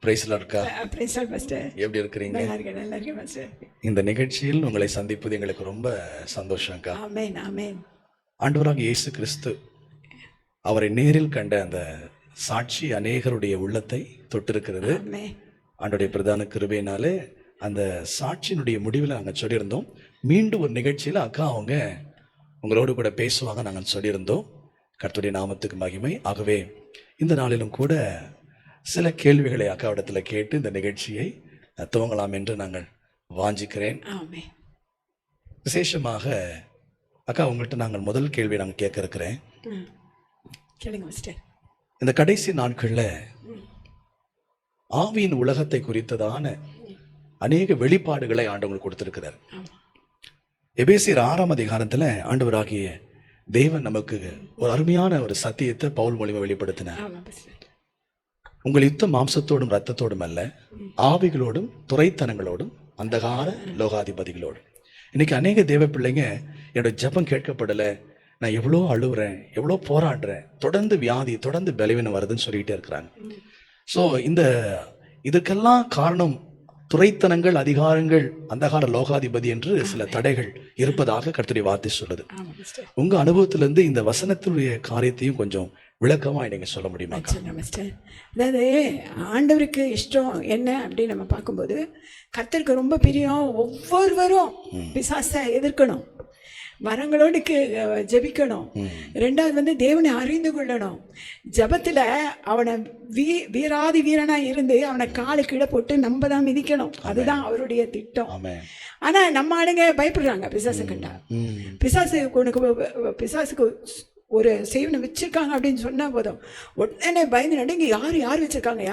Price இருக்கா? Praise lord pastor. எப்படி இருக்கிறீங்க? நல்லா இருக்கேன் பாஸ்டர். இந்த நிகழ்ச்சியில் உங்களை சந்திப்பது எங்களுக்கு ரொம்ப சந்தோஷம்க்கா. ஆமென் ஆமென். ஆண்டவராக இயேசு கிறிஸ்து அவரை நேரில் கண்ட அந்த சாட்சி அநேகருடைய உள்ளத்தை தொட்டிருக்கிறது. ஆமென். ஆண்டவருடைய பிரதான கிருபையினாலே அந்த சாட்சியினுடைய முடிவில் நாங்கள் சொல்லியிருந்தோம். மீண்டும் ஒரு நிகழ்ச்சியில் அக்கா அவங்க உங்களோடு கூட பேசுவாங்க நாங்கள் சொல்லியிருந்தோம். கர்த்தருடைய நாமத்துக்கு மகிமை. ஆகவே இந்த நாளிலும் கூட சில கேள்விகளை அக்காவிடத்தில் கேட்டு இந்த நிகழ்ச்சியை துவங்கலாம் என்று நாங்கள் வாஞ்சிக்கிறேன். ஆமென். விசேஷமாக அக்கா உங்கள்கிட்ட நாங்கள் முதல் கேள்வி நாங்கள் கேட்க இருக்கிறேன். கேளுங்க பாஸ்டர். இந்த கடைசி நாட்களில் ஆவியின் உலகத்தை குறித்ததான அநேக வெளிப்பாடுகளை ஆண்டவர் கொடுத்திருக்கிறார். எபேசியர் 6ஆம் அதிகாரத்தில் ஆண்டவராகிய தேவன் நமக்கு ஒரு அருமையான ஒரு சத்தியத்தை பவுல் மூலமா வெளிப்படுத்தினார். உங்கள் யுத்தம் மாம்சத்தோடும் இரத்தத்தோடும் அல்ல, ஆவிகளோடும் துரைத்தனங்களோடும் அந்தகார லோகாதிபதிகளோடும். இன்னைக்கு அநேக தேவ பிள்ளைங்க என்னோட ஜெபம் கேட்கப்படலை, நான் எவ்வளோ அழுகுறேன், எவ்வளோ போராடுறேன், தொடர்ந்து வியாதி, தொடர்ந்து பலவீனம் வருதுன்னு சொல்லிகிட்டே இருக்கிறாங்க. ஸோ இதுக்கெல்லாம் காரணம் துரைத்தனங்கள், அதிகாரங்கள், அந்தகார லோகாதிபதி என்று சில தடைகள் இருப்பதாக கர்த்தருடைய வார்த்தை சொல்லுது. உங்க அனுபவத்திலிருந்து இந்த வசனத்தினுடைய காரியத்தையும் கொஞ்சம் விளக்கமா நீங்க சொல்ல முடியுமா? அதாவது ஆண்டவருக்கு இஷ்டம் என்ன அப்படின்னு நம்ம பார்க்கும்போது, கர்த்தருக்கு ரொம்ப பிரியம். ஒவ்வொருவரும் பிசாசை எதிர்க்கணும், வரங்களோடு ஜெபிக்கணும். ரெண்டாவது தேவனை அறிந்து கொள்ளணும். ஜபத்தில் அவனை வீராதி வீரனா இருந்து அவனை காலு கீழே போட்டு நம்ம தான் மிதிக்கணும். அதுதான் அவருடைய திட்டம். ஆனா நம்ம ஆளுங்க பயப்படுறாங்க பிசாசு கண்டா. பிசாசுக்கு ஒரு செய்வனை வச்சிருக்காங்க அப்படின்னு சொன்னா போதும் உடனே பயந்து நடுங்க, யார் வச்சிருக்காங்க,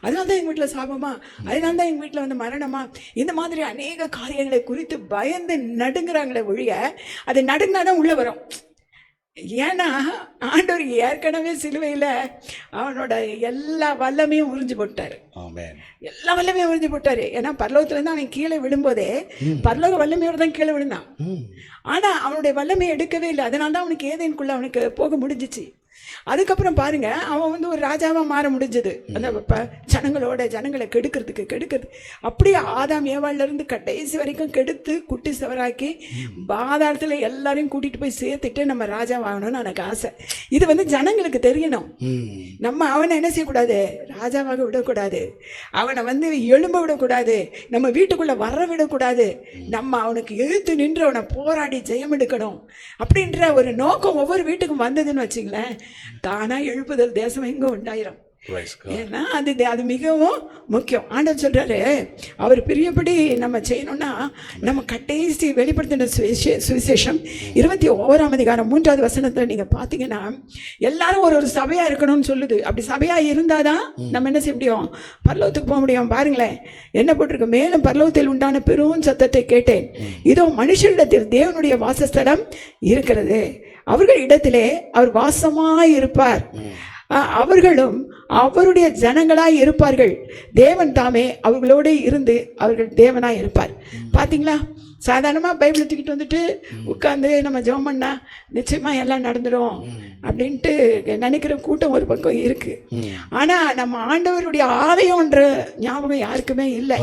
அதனால தான் எங்கள் வீட்டில் சாபமா, அதனால தான் எங்கள் வீட்டில் மரணமா, இந்த மாதிரி அநேக காரியங்களை குறித்து பயந்து நடுங்கிறாங்களே ஒழிய அது நடுங்கினாதான் உள்ள வரும். ஏன்னா ஆண்டவர் ஏற்கனவே சிலுவையில் அவனோட எல்லா வல்லமையும் உறிஞ்சு போட்டாரு. எல்லா வல்லமையும் உறிஞ்சு போட்டாரு. ஏன்னா பரலோகத்துலேருந்து அவன் கீழே விழும்போதே பரலோக வல்லமையோடு தான் கீழே விழுந்தான். ஆனால் அவனுடைய வல்லமையை எடுக்கவே இல்லை. அதனால தான் அவனுக்கு ஏதேனுக்குள்ள அவனுக்கு போக முடிஞ்சிச்சு. அதுக்கப்புறம் பாருங்க, அவன் ஒரு ராஜாவாக மாற முடிஞ்சது. அந்த ஜனங்களை கெடுக்கிறது. அப்படியே ஆதாம் ஏவாள்ல இருந்து கடைசி வரைக்கும் கெடுத்து குட்டி சவராக்கி பாதாளத்தில் எல்லாரையும் கூட்டிட்டு போய் சேர்த்துட்டு நம்ம ராஜாவாகணும்னு எனக்கு ஆசை. இது ஜனங்களுக்கு தெரியணும். நம்ம அவனை என்ன செய்யக்கூடாது, ராஜாவாக விடக்கூடாது, அவனை எழும்ப விடக்கூடாது, நம்ம வீட்டுக்குள்ள வர விடக்கூடாது, நம்ம அவனுக்கு எழுத்து நின்று அவனை போராடி ஜெயம் எடுக்கணும் அப்படின்ற ஒரு நோக்கம் ஒவ்வொரு வீட்டுக்கும் வந்ததுன்னு வச்சுங்களேன், தானா எழுப்புதல் தேசம் எங்கும் உண்டாயிரும். ஏன்னா அது மிகவும் முக்கியம். ஆண்டவர் சொல்றாரு, அவர் பிரியப்படி நம்ம செய்யணும்னா நம்ம கடைசி வெளிப்படுத்தின சுவிசேஷம் 21ஆம் அதிகாரம் 3வது வசனத்தை நீங்க பாத்தீங்கன்னா, எல்லாரும் ஒரு சபையா இருக்கணும்னு சொல்லுது. அப்படி சபையா இருந்தாதான் நம்ம என்ன செய்ய முடியும், பரலோகத்துக்கு போக முடியும். பாருங்களேன் என்ன போட்டிருக்கு, மேலும் பரலோகத்தில் உண்டான பெரும் சத்தத்தை கேட்டேன், இதோ மனுஷரிடத்தில் தேவனுடைய வாசஸ்தலம் இருக்கிறது, அவர்கள் இடத்திலே அவர் வாசமாய் இருப்பார், அவர்களும் அவருடைய ஜனங்களாய் இருப்பார்கள், தேவன் தாமே அவர்களோடு இருந்து அவர்கள் தேவனாய் இருப்பார். பார்த்தீங்களா, சாதாரணமாக பைபிள் தூக்கிட்டு வந்துட்டு உட்காந்து நம்ம ஜெபம் பண்ணா நிச்சயமாக எல்லாம் நடந்துடும் அப்படின்ட்டு நினைக்கிற கூட்டம் ஒரு பக்கம் இருக்கு. ஆனால் நம்ம ஆண்டவருடைய ஆலயம்ன்ற ஞாபகம் யாருக்குமே இல்லை.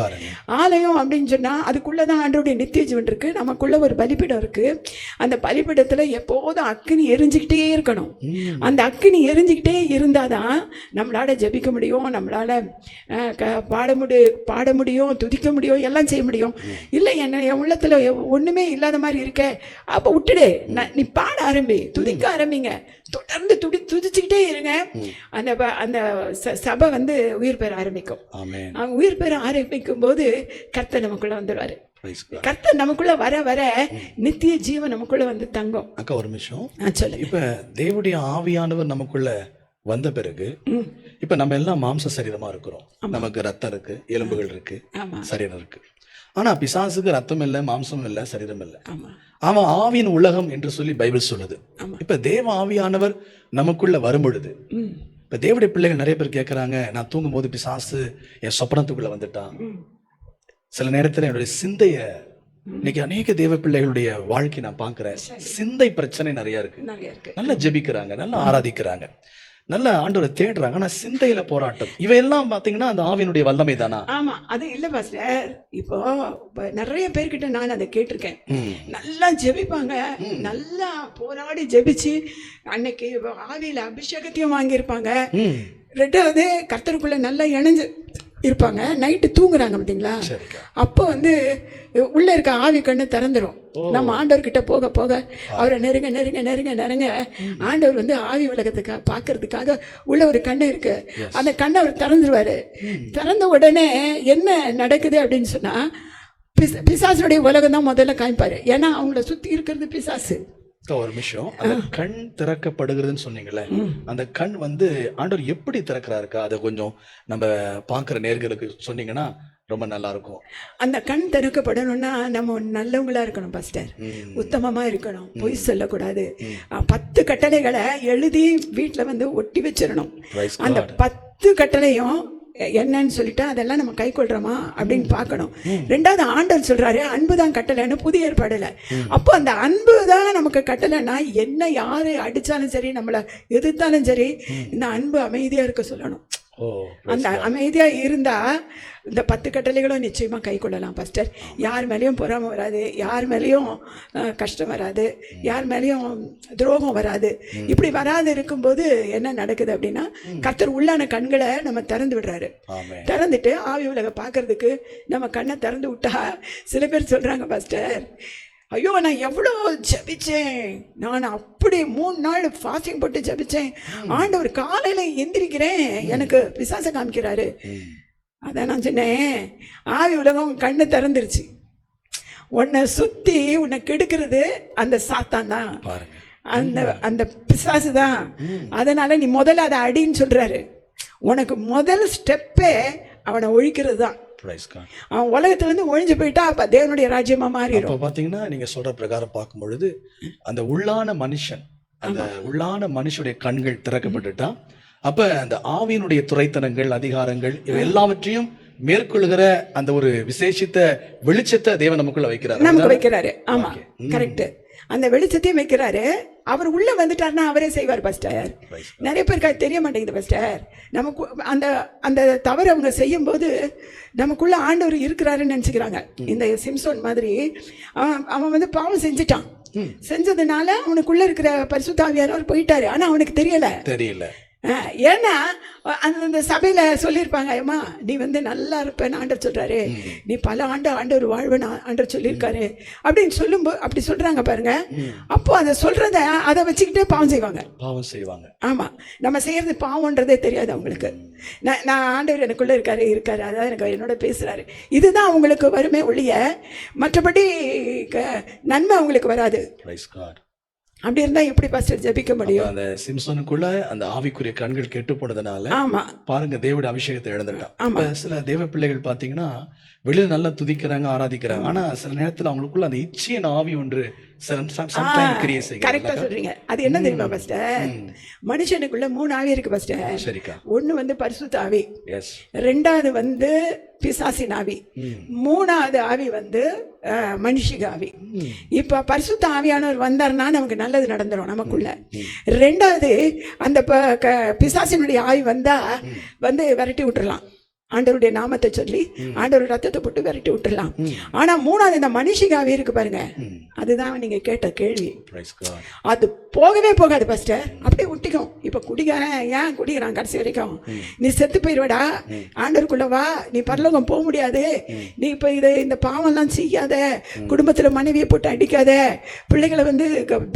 ஆலயம் அப்படின்னு சொன்னால் அதுக்குள்ளதான் ஆண்டவருடைய நித்திய ஜீவன் இருக்கு, நமக்குள்ள ஒரு பலிபீடம் இருக்கு. அந்த பலிபீடத்தில் எப்போதும் அக்கினி எரிஞ்சுக்கிட்டே இருக்கணும். அந்த அக்கினி எரிஞ்சுக்கிட்டே இருந்தாதான் நம்மளால ஜெபிக்க முடியும், நம்மளால பாட முடியும், துதிக்க முடியும், எல்லாம் செய்ய முடியும். இல்லை என்ன என் உள்ளத்தில் ஒண்ணுமே இல்லாத மாதிரி இருக்க, அப்ப விட்டுடு, நீ பாட ஆரம்பி, துதிக்க ஆரம்பிங்க, தொடர்ந்து துதிச்சுக்கிட்டே இருங்க. அந்த சபை உயிர் பெற ஆரம்பிக்கும். அவங்க உயிர் பெற ஆரம்பிக்கும் போது கர்த்தர் நமக்குள்ள வந்துடுவாரு. கர்த்தர் நமக்குள்ள வர வர நித்திய ஜீவன் நமக்குள்ள தங்கும். அக்கா ஒரு நிமிஷம் சொல்லுங்க. இப்ப தேவனுடைய ஆவியானவர் நமக்குள்ள வந்த பிறகு இப்ப நம்ம எல்லாம் மாம்ச சரீரமா இருக்கிறோம். நமக்கு ரத்தம் இருக்கு, எலும்புகள் இருக்கு, சரீரம் இருக்கு. ஆனா பிசாசுக்கு ரத்தம் இல்லை, மாம்சம் இல்லை, சரீரம் இல்லை. அவன் ஆவியின் உலகம் என்று சொல்லி பைபிள் சொல்லுது. இப்ப தேவ ஆவியானவர் நமக்குள்ள வரும் பொழுது, இப்ப தேவனுடைய பிள்ளைகள் நிறைய பேர் கேட்கறாங்க, நான் தூங்கும் போது பிசாசு என் சொப்பனத்துக்குள்ள வந்துட்டான். சில நேரத்தில் என்னுடைய சிந்தைய, இன்னைக்கு அநேக தேவ பிள்ளைகளுடைய வாழ்க்கை நான் பார்க்கிறேன், சிந்தை பிரச்சனை நிறைய இருக்கு. நல்லா ஜெபிக்கிறாங்க, நல்லா ஆராதிக்கிறாங்க. நல்ல ஆண்டவரை தேடுறாங்க, ஆனா சிந்தையில போராட்டம். இவையெல்லாம் பாத்தீங்கன்னா அந்த ஆவியினுடைய வல்லமை தானா? ஆமா, அது இல்ல பாஸ்டர். இப்போ நிறைய பேர்கிட்ட நான் அதை கேட்டிருக்கேன். நல்லா ஜெபிப்பாங்க, நல்லா போராடி ஜெபிச்சு அன்னைக்கு ஆவியில அபிஷேகத்தையும் வாங்கியிருப்பாங்க. ரெண்டாவது கர்த்தருக்குள்ள நல்லா இணைஞ்சு இருப்பாங்க. நைட்டு தூங்குறாங்க பார்த்தீங்களா, அப்போ வந்து உள்ள இருக்க ஆவி கண்ணு திறந்துடும். நம்ம ஆண்டவர்கிட்ட போக போக அவரை நெருங்க நெருங்க நெருங்க நெருங்க ஆண்டவர் வந்து ஆவி உலகத்துக்காக பார்க்கறதுக்காக உள்ள ஒரு கண்ணு இருக்கு. அந்த கண்ணை அவர் திறந்துருவாரு. திறந்த உடனே என்ன நடக்குது அப்படின்னு சொன்னா, பிசாசுடைய உலகம் தான் முதல்ல காமிப்பாரு. ஏன்னா அவங்கள சுத்தி இருக்கிறது பிசாசு. ஒரு விஷயம், அந்த கண் திறக்கப்படுகிறதுன்னு சொன்னீங்கல்ல, அந்த கண் வந்து ஆண்டவர் எப்படி திறக்கிறாருக்கா, அதை கொஞ்சம் நம்ம பாக்குற நேர்களுக்கு சொன்னீங்கன்னா ரொம்ப நல்லா இருக்கும். அந்த கண் திறக்கப்படணும்னா நம்ம நல்லவங்களா இருக்கணும் பாஸ்டர், உத்தமமா இருக்கணும், பொய் சொல்லக்கூடாது. 10 கட்டளைகளை எழுதி வீட்டுல வந்து ஒட்டி வச்சிடணும். அந்த 10 கட்டளையும் என்னன்னு சொல்லிட்டு அதெல்லாம் நம்ம கை கொள்றோமா அப்படின்னு பார்க்கணும். ரெண்டாவது ஆண்டவர் சொல்றாரு அன்பு தான் கட்டளைன்னு புதிய ஏற்பாடுல. அப்போ அந்த அன்பு தான் நமக்கு கட்டளைன்னா, என்ன யாரு அடிச்சாலும் சரி, நம்மளை எதிர்த்தாலும் சரி, இந்த அன்பு அமைதியா இருக்க சொல்லணும். அந்த அமைதியா இருந்தா இந்த 10 கட்டளைகளும் நிச்சயமா கை கொள்ளலாம் பாஸ்டர். யார் மேலேயும் பொறாமை வராது, யார் மேலேயும் கஷ்டம் வராது, யார் மேலேயும் துரோகம் வராது. இப்படி வராது இருக்கும்போது என்ன நடக்குது அப்படின்னா, கர்த்தர் உள்ளான கண்களை நம்ம திறந்து விடுறாரு. திறந்துட்டு ஆவி உலக பார்க்கறதுக்கு நம்ம கண்ணை திறந்து விட்டா, சில பேர் சொல்றாங்க பாஸ்டர், ஐயோ நான் எவ்வளோ ஜபிச்சேன், நான் அப்படி 3 நாள் ஃபாஸ்டிங் போட்டு ஜபிச்சேன், ஆண்டவர் காலையில எந்திரிக்கிறேன் எனக்கு பிசாசை காமிக்கிறாரு. அதான் நான் சொன்னேன், ஆவி உலகம் கண்ணு திறந்துருச்சு. உன்னை சுத்தி உன்னை கெடுக்கிறது அந்த சாத்தான் தான், அந்த அந்த பிசாசு தான். அதனால நீ முதல்ல அதை அடின்னு சொல்றாரு. உனக்கு முதல் ஸ்டெப்பே அவனை ஒழிக்கிறது தான். அவன் உலகத்துல இருந்து ஒழிஞ்சு போயிட்டா அப்ப தேவனுடைய ராஜ்யமா மாறிடும். பாத்தீங்கன்னா நீங்க சொல்ற பிரகாரம் பார்க்கும் பொழுது அந்த உள்ளான மனுஷன், அந்த உள்ளான மனுஷனுடைய கண்கள் திறக்கப்பட்டுட்டா, அப்ப அந்த ஆவியினுடைய துரைத்தனங்கள், அதிகாரங்கள் இவை எல்லாவற்றையும் மேற்கொள்கிற அந்த ஒரு விசேஷித்த வெளிச்சத்தை தேவன் நமக்குள்ள வைக்கிறாரு. ஆமா, கரெக்ட். அந்த வெளிச்சத்தையும் வைக்கிறாரு. அவர் உள்ள வந்துட்டாருன்னா அவரே செய்வார் பாஸ்டர். நிறைய பேருக்கு அது தெரிய மாட்டேங்குது பாஸ்டர். நமக்கு அந்த அந்த தவறு அவங்க செய்யும் போது நமக்குள்ள ஆண்டவர் இருக்கிறாருன்னு நினைச்சுக்கிறாங்க. இந்த சிம்சோன் மாதிரி அவன் வந்து பாவம் செஞ்சுட்டான். செஞ்சதுனால அவனுக்குள்ள இருக்கிற பரிசுத்த ஆவியானவர் போயிட்டாரு. ஆனா அவனுக்கு தெரியல. ஏன்னா அந்த சபையில சொல்லியிருப்பாங்க, அம்மா நீ வந்து நல்லா இருப்பேன்னு ஆண்டவர் சொல்றாரு, நீ பல ஆண்டவர் வாழ்வன் ஆண்டவர் சொல்லியிருக்காரு அப்படின்னு சொல்லும்போது அப்படி சொல்றாங்க பாருங்க. அப்போ அதை சொல்றத அதை வச்சுக்கிட்டே பாவம் செய்வாங்க. ஆமா, நம்ம செய்யறது பாவம்ன்றதே தெரியாது அவங்களுக்கு. நான் ஆண்டவர் எனக்குள்ள இருக்காரு, அதான் எனக்கு என்னோட பேசுறாரு, இதுதான் அவங்களுக்கு வருமே ஒழிய மற்றபடி நன்மை அவங்களுக்கு வராது. அப்படி இருந்தா எப்படி பாஸ்டர் ஜெபிக்க முடியும்? அந்த சிம்சோனுக்குள்ள அந்த ஆவிக்குரிய கண்கள் கெட்டு போனதுனால பாருங்க தேவனுடைய அபிஷேகத்தை இழந்துட்டான். சில தேவ பிள்ளைகள் பாத்தீங்கன்னா வெளியில நல்லா துதிக்கிறாங்க, ஆராதிக்கிறாங்க, ஆனா சில நேரத்துல அவங்களுக்குள்ள அந்த இச்சையின் ஆவி ஒன்று கரெக்டா சொல்றீங்க. அது என்ன தெரியுமா பாஸ்டர், மனுஷனுக்குள்ள 3 ஆவி இருக்கு பாஸ்டர். ஒண்ணு வந்து பரிசுத்த ஆவி, ரெண்டாவது வந்து பிசாசின் ஆவி, மூணாவது ஆவி வந்து மனுஷிக ஆவி. இப்ப பரிசுத்த ஆவியானவர் வந்தார்னா நமக்கு நல்லது நடந்துடும் நமக்குள்ள. ரெண்டாவது அந்த பிசாசினுடைய ஆவி வந்தா வந்து விரட்டி விட்டுறலாம், ஆண்டவருடைய நாமத்தை சொல்லி ஆண்டவர் ரத்தத்தை போட்டு விரட்டி விட்டுடலாம். ஆனா மூணாவது இந்த மனுஷிகாவே இருக்கு பாருங்க, அதுதான் நீங்க கேட்ட கேள்வி. அது போகவே போகாது பாஸ்டர், அப்படியே ஒட்டிக்கும். இப்ப குடிக்காரன் ஏன் குடிக்கிறான் கடைசி வரைக்கும்? நீ செத்து போயிடுவடா, ஆண்டவருக்குள்ள வா, நீ பரலோகம் போக முடியாது, நீ இப்ப இந்த பாவம் எல்லாம் செய்யாத, குடும்பத்துல மனைவியை போட்டு அடிக்காத, பிள்ளைகளை வந்து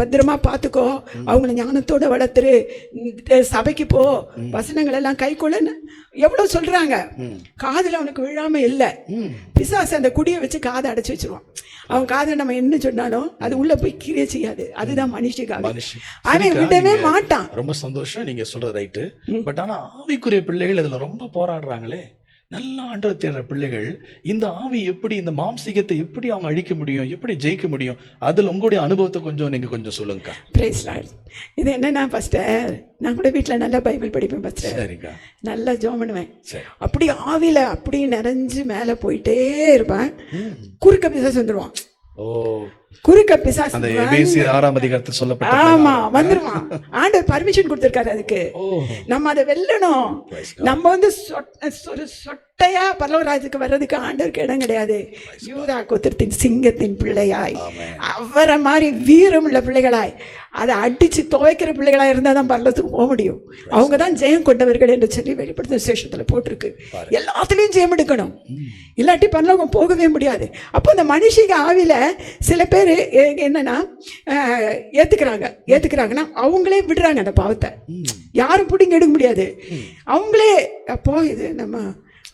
பத்திரமா பாத்துக்கோ, அவங்களை ஞானத்தோட வளர்த்துரு, சபைக்கு போ, வசனங்கள் எல்லாம் கை கொள்ளுன்னு எவ்வளவு சொல்றாங்க. காதுல அவனுக்கு விழாம இல்ல. பிசாசு அந்த குடியை வச்சு காதை அடைச்சு வச்சிருவான். அவன் காதை நம்ம என்ன சொன்னாலும் அது உள்ள போய் கிரியை செய்யாது. அதுதான் மனுஷிக்காக அவன் விடவே மாட்டான். ரொம்ப சந்தோஷம் நீங்க சொல்றது ரைட்டு. பட் ஆனா ஆவிக்குரிய பிள்ளைகள் இதுல ரொம்ப போராடுறாங்களே. நல்ல ஆண்டவர் தேடுற பிள்ளைகள் இந்த ஆவி எப்படி, இந்த மாம்சீகத்தை எப்படி அவங்க அழிக்க முடியும், எப்படி ஜெயிக்க முடியும்? அதுல உங்களுடைய அனுபவத்தை நீங்க கொஞ்சம் சொல்லுங்க. Praise lord. இது என்னன்னா பாஸ்டர், நான் கூட வீட்டுல நல்லா பைபிள் படிப்பேன் பாஸ்டர். சரிங்க. நல்லா ஜெபம் பண்ணுவேன். அப்படி ஆவியில அப்படி நிறைஞ்சு மேல போயிட்டே இருப்பேன். குறுக்க பிசாசு வந்துடுவான். குறுக்க பிசாசு அந்த எபேசியர் 6ஆம் அதிகாரத்தில் சொல்லப்பட்ட ஆமா வந்துருவான். ஆண்டவர் பர்மிஷன் கொடுத்திருக்காரு அதுக்கு. நம்ம அதை வெல்லணும். நம்ம வந்து ஒரு சொட்டையா பரலோகராஜ்யத்துக்கு வர்றதுக்கு ஆண்டவருக்கு இடம் கிடையாது. யூதா கோத்திரத்தின் சிங்கத்தின் பிள்ளையாய், அவரை மாதிரி வீரமுள்ள பிள்ளைகளாய், அதை அடிச்சு துவைக்கிற பிள்ளைகளா இருந்தா தான் பரலோகத்துக்கு போக முடியும். அவங்க தான் ஜெயம் கொண்டவர்கள் என்று சொல்லி வெளிப்படுத்தின விசேஷத்துல போட்டிருக்கு. எல்லாத்துலயும் ஜெயம் எடுக்கணும், இல்லாட்டி பரலோகம் போகவே முடியாது. அப்போ அந்த மனுஷிக ஆவில சில பேர் என்னன்னா ஏத்துக்கிறாங்கன்னா அவங்களே விடுறாங்க அந்த பாவத்தை. யாரும் பிடிங்க எடுக்க முடியாது. அவங்களே அப்போ இது நம்ம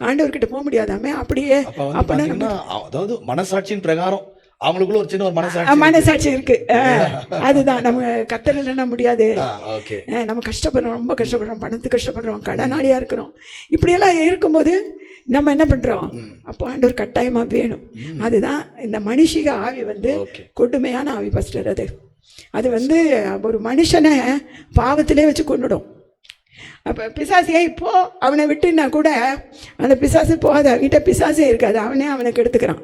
ஆண்டவர்கிட்ட போக முடியாதாமே அப்படியே. அப்படின்னா அதாவது மனசாட்சியின் பிரகாரம் அவங்களுக்குள்ள ஒரு சின்ன ஒரு மனசாட்சி இருக்கு. அதுதான் நம்ம கத்தரலன்னா முடியாது. நம்ம கஷ்டப்படுறோம், ரொம்ப கஷ்டப்படுறோம், பணத்துக்கு கஷ்டப்படுறோம், கடனாளியா இருக்கிறோம். இப்படியெல்லாம் இருக்கும்போது நம்ம என்ன பண்றோம்? அப்போ ஆண்டவர் கட்டாயமா வேணும். அதுதான் இந்த மனுஷிக ஆவி வந்து கொடுமையான ஆவி பாஸ்டர். அது வந்து ஒரு மனுஷனை பாவத்திலே வச்சு கொண்டுடும். அப்போ பிசாசியா இப்போ அவனை விட்டுனா கூட அந்த பிசாசு போகாத, அவன்கிட்ட பிசாசே இருக்காது, அவனே அவனுக்கு எடுத்துக்கிறான்.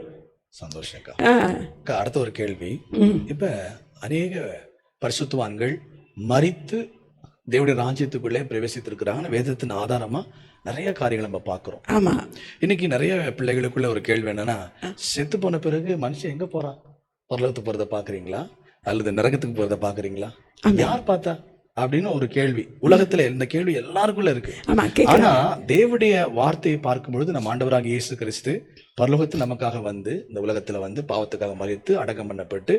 சந்தோஷக்கா. அடுத்த ஒரு கேள்வி. இப்ப அநேக பரிசுத்தவான்கள் மரித்து தேவனுடைய ராஜ்யத்துக்குள்ளே பிரவேசித்திருக்கிறாங்க. வேதத்தின் ஆதாரமா நிறைய காரியங்கள் நம்ம பார்க்கிறோம். ஆமா. இன்னைக்கு நிறைய பிள்ளைகளுக்குள்ள ஒரு கேள்வி என்னன்னா, செத்து போன பிறகு மனுஷன் எங்க போறான்? பரலோகத்துக்கு போறதை பாக்குறீங்களா அல்லது நரகத்துக்கு போறதை பாக்குறீங்களா? யார் பார்த்தா அப்படின்னு ஒரு கேள்வி உலகத்துல, இந்த கேள்வி எல்லாருக்குள்ள இருக்கு. ஆனா தேவனுடைய வார்த்தையை பார்க்கும் பொழுது நம்ம ஆண்டவராக இயேசு கிறிஸ்து பரலோகத்தில் நமக்காக வந்து இந்த உலகத்துல வந்து பாவத்துக்காக மரித்து அடக்கம் பண்ணப்பட்டு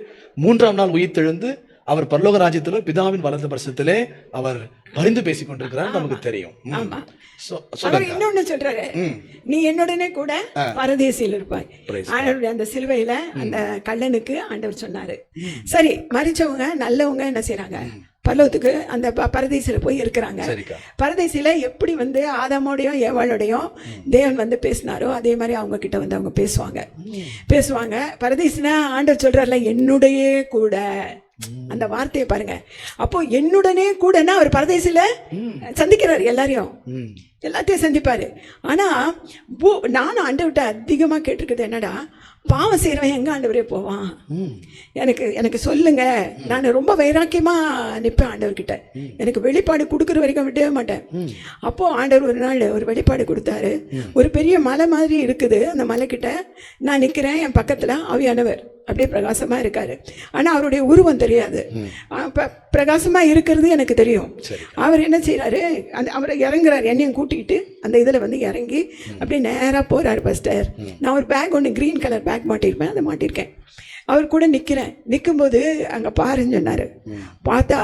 3ஆம் நாள் உயிர்த்தெழுந்து அவர் பரலோக ராஜ்யத்துல பிதாவின் வலது பரிசத்திலே அவர் பரிந்து பேசிக் கொண்டிருக்கிறார், நமக்கு தெரியும். இன்னொன்னு சொல்றாரு, நீ என்னுடனே கூட பரதேசியில் இருப்பாய். ஆண்டவருடைய அந்த சிலுவையில அந்த கல்லனுக்கு ஆண்டவர் சொன்னாரு. சரி, மரிச்சவங்க நல்லவங்க என்ன செய்யறாங்க? பரலோகத்துக்கு அந்த பரதேசில போய் இருக்கிறாங்க. பரதேசில எப்படி வந்து ஆதாமோடையும் ஏவாளோடையும் தேவன் வந்து பேசினாரோ அதே மாதிரி அவங்க கிட்ட வந்து அவங்க பேசுவாங்க. பரதேசினா ஆண்டவர் சொல்றாருல, என்னுடைய கூட, அந்த வார்த்தையை பாருங்க. அப்போ என்னுடனே கூடனா அவர் பரதேசில சந்திக்கிறாரு, எல்லாத்தையும் சந்திப்பாரு. ஆனா நானும் ஆண்டவர்கிட்ட அதிகமா கேட்டிருக்கிறது என்னடா, பாவம் செய்யறவன் எங்க ஆண்டவரே போவான்? எனக்கு சொல்லுங்க. நான் ரொம்ப வைராக்கியமா நிற்பேன் ஆண்டவர்கிட்ட. எனக்கு வெளிப்பாடு கொடுக்குற வரைக்கும் விடவே மாட்டேன். அப்போ ஆண்டவர் ஒரு நாள் ஒரு வெளிப்பாடு கொடுத்தாரு. ஒரு பெரிய மலை மாதிரி இருக்குது. அந்த மலை கிட்ட நான் நிக்கிறேன். என் பக்கத்துல ஆவியானவர் அப்படியே பிரகாசமா இருக்காரு. ஆனா அவருடைய உருவம் தெரியாது. பிரகாசமா இருக்கிறது எனக்கு தெரியும். அவர் என்ன செய்யறாரு, அவரை இறங்குறாரு, என்னையும் கூட்டிக்கிட்டு அந்த இதுல வந்து இறங்கி அப்படியே நேரா போறாரு. பாஸ்டர், நான் ஒரு பேக் ஒன்று கிரீன் கலர் பேக் மாட்டிருப்பேன், அதை மாட்டிருக்கேன். அவர் கூட நிற்கும்போது அங்கே பாருன்னு சொன்னார். பார்த்தா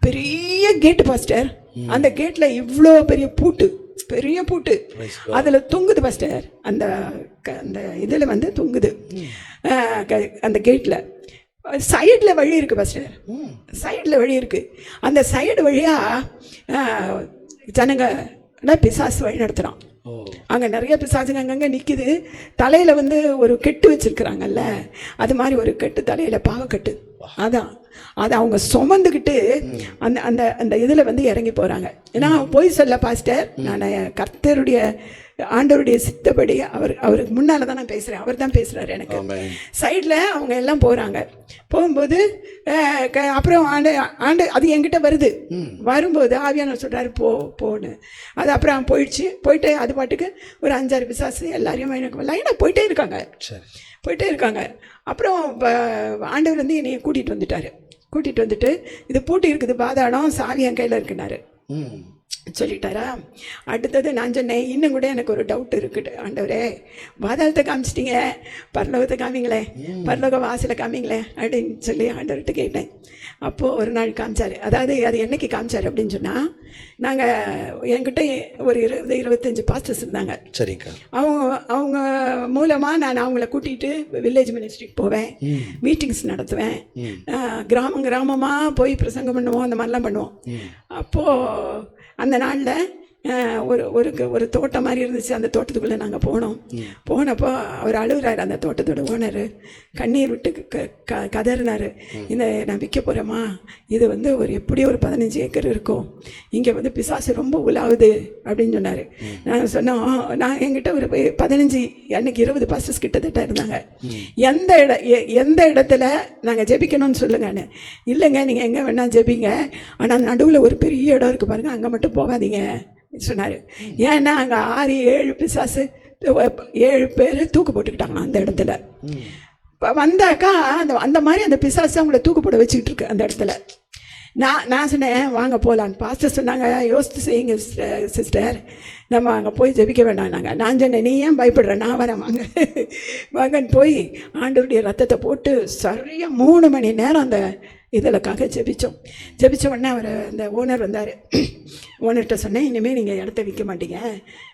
பெரிய கேட்டு பாஸ்டர். அந்த கேட்டில் இவ்வளோ பெரிய பூட்டு அதில் தொங்குது பாஸ்டர். அந்த அந்த இதில் வந்து தொங்குது அந்த கேட்டில். சைடில் வழி இருக்குது பாஸ்டர், சைடில் வழி இருக்குது. அந்த சைடு வழியாக ஜனங்க பிசாசு வழி நடத்துகிறான். அங்கே நிறைய பிசாசுங்க அங்கங்கே நிற்கிது. தலையில் வந்து ஒரு கெட்டு வச்சுருக்குறாங்கல்ல, அது மாதிரி ஒரு கெட்டு தலையில் பாவக்கட்டு. அதை அவங்க சுமந்துக்கிட்டு அந்த அந்த அந்த இதில் வந்து இறங்கி போகிறாங்க. ஏன்னா போய் சொல்ல பாஸ்டர், நான் கர்த்தருடைய ஆண்டவருடைய சித்தப்படி அவருக்கு முன்னால் தான் நான் பேசுகிறேன், அவர் தான் பேசுகிறாரு எனக்கு. சைடில் அவங்க எல்லாம் போகிறாங்க. போகும்போது அப்புறம் ஆண்டு அது என்கிட்ட வரும்போது ஆவியானவர் சொல்கிறாரு போன்னு. அது அப்புறம் போயிட்டு அது பாட்டுக்கு ஒரு 5-6 பிசாசு எல்லாரையும் எனக்கு லைனாக போயிட்டே இருக்காங்க. அப்புறம் ஆண்டவர் வந்து என்னைய கூட்டிகிட்டு வந்துட்டு இது பூட்டி இருக்குது பாதாளம், சாவி என் கையில் இருக்குனாரு சொல்லிட்டாரா. அடுத்தது நான் சொன்னேன், இன்னும் கூட எனக்கு ஒரு டவுட் இருக்குது. ஆண்டவரே, பாதாளத்தை காமிச்சிட்டீங்க, பரலோகத்தை காமிங்களே, பரலோக வாசலை காமிங்களே அப்படின்னு சொல்லி ஆண்டவர்கிட்ட கேட்டேன். அப்போது ஒரு நாள் காமிச்சார். அதாவது அது என்னைக்கு காமிச்சார் அப்படின்னு சொன்னால், நாங்கள் என்கிட்ட ஒரு 20-25 பாஸ்டர்ஸ் இருந்தாங்க. சரிங்க. அவங்க மூலமாக நான் அவங்கள கூட்டிகிட்டு வில்லேஜ் மினிஸ்ட்ரிக்கு போவேன், மீட்டிங்ஸ் நடத்துவேன், கிராமமாக போய் பிரசங்கம் பண்ணுவோம், அந்த மாதிரிலாம் பண்ணுவோம். அப்போது அந்த நாளில் ஒரு தோட்டம் மாதிரி இருந்துச்சு. அந்த தோட்டத்துக்குள்ளே நாங்கள் போனப்போ அவர் அழுகுறாரு. அந்த தோட்டத்தோட ஓனர் கண்ணீர் விட்டு கதறினார். இந்த நான் விற்க போகிறேம்மா, இது வந்து எப்படியும் ஒரு 15 ஏக்கர் இருக்கும், இங்கே வந்து பிசாசு ரொம்ப உலாவுது அப்படின்னு சொன்னார். நாங்கள் சொன்னோம், நான் என்கிட்ட ஒரு 15 அன்னைக்கு 20 பாஸ்டர்ஸ் கிட்டத்தட்ட இருந்தாங்க. எந்த இடத்துல நாங்கள் ஜெபிக்கணும்னு சொல்லுங்கன்னு. இல்லைங்க, நீங்கள் எங்கே வேணால் ஜெபிங்க, ஆனால் நடுவில் ஒரு பெரிய இடம் இருக்குது பாருங்கள், அங்கே மட்டும் போகாதீங்க சொன்னார். ஏன்னா அங்கே 6-7 பிசாசு 7 பேர் தூக்கு போட்டுக்கிட்டாங்க அந்த இடத்துல. வந்தாக்கா அந்த மாதிரி அந்த பிசாசு அவங்கள தூக்கு போட வச்சுக்கிட்டு இருக்கு அந்த இடத்துல. நான் சொன்னேன், வாங்க போகலான்னு. பாஸ்டர் சொன்னாங்க, யோசித்து செய்யுங்க சிஸ்டர், நம்ம அங்கே போய் ஜெபிக்க வேண்டாம். நான் சொன்னேன், நீ ஏன் பயப்படுற, நான் வரேன், வாங்கன்னு போய் ஆண்டவருடைய ரத்தத்தை போட்டு சரியாக 3 மணி நேரம் அந்த இதற்காக ஜெபிச்ச உடனே அவர் அந்த ஓனர் வந்தார். ஓனர்கிட்ட சொன்னேன், இனிமேல் நீங்கள் இடத்த விற்க மாட்டீங்க,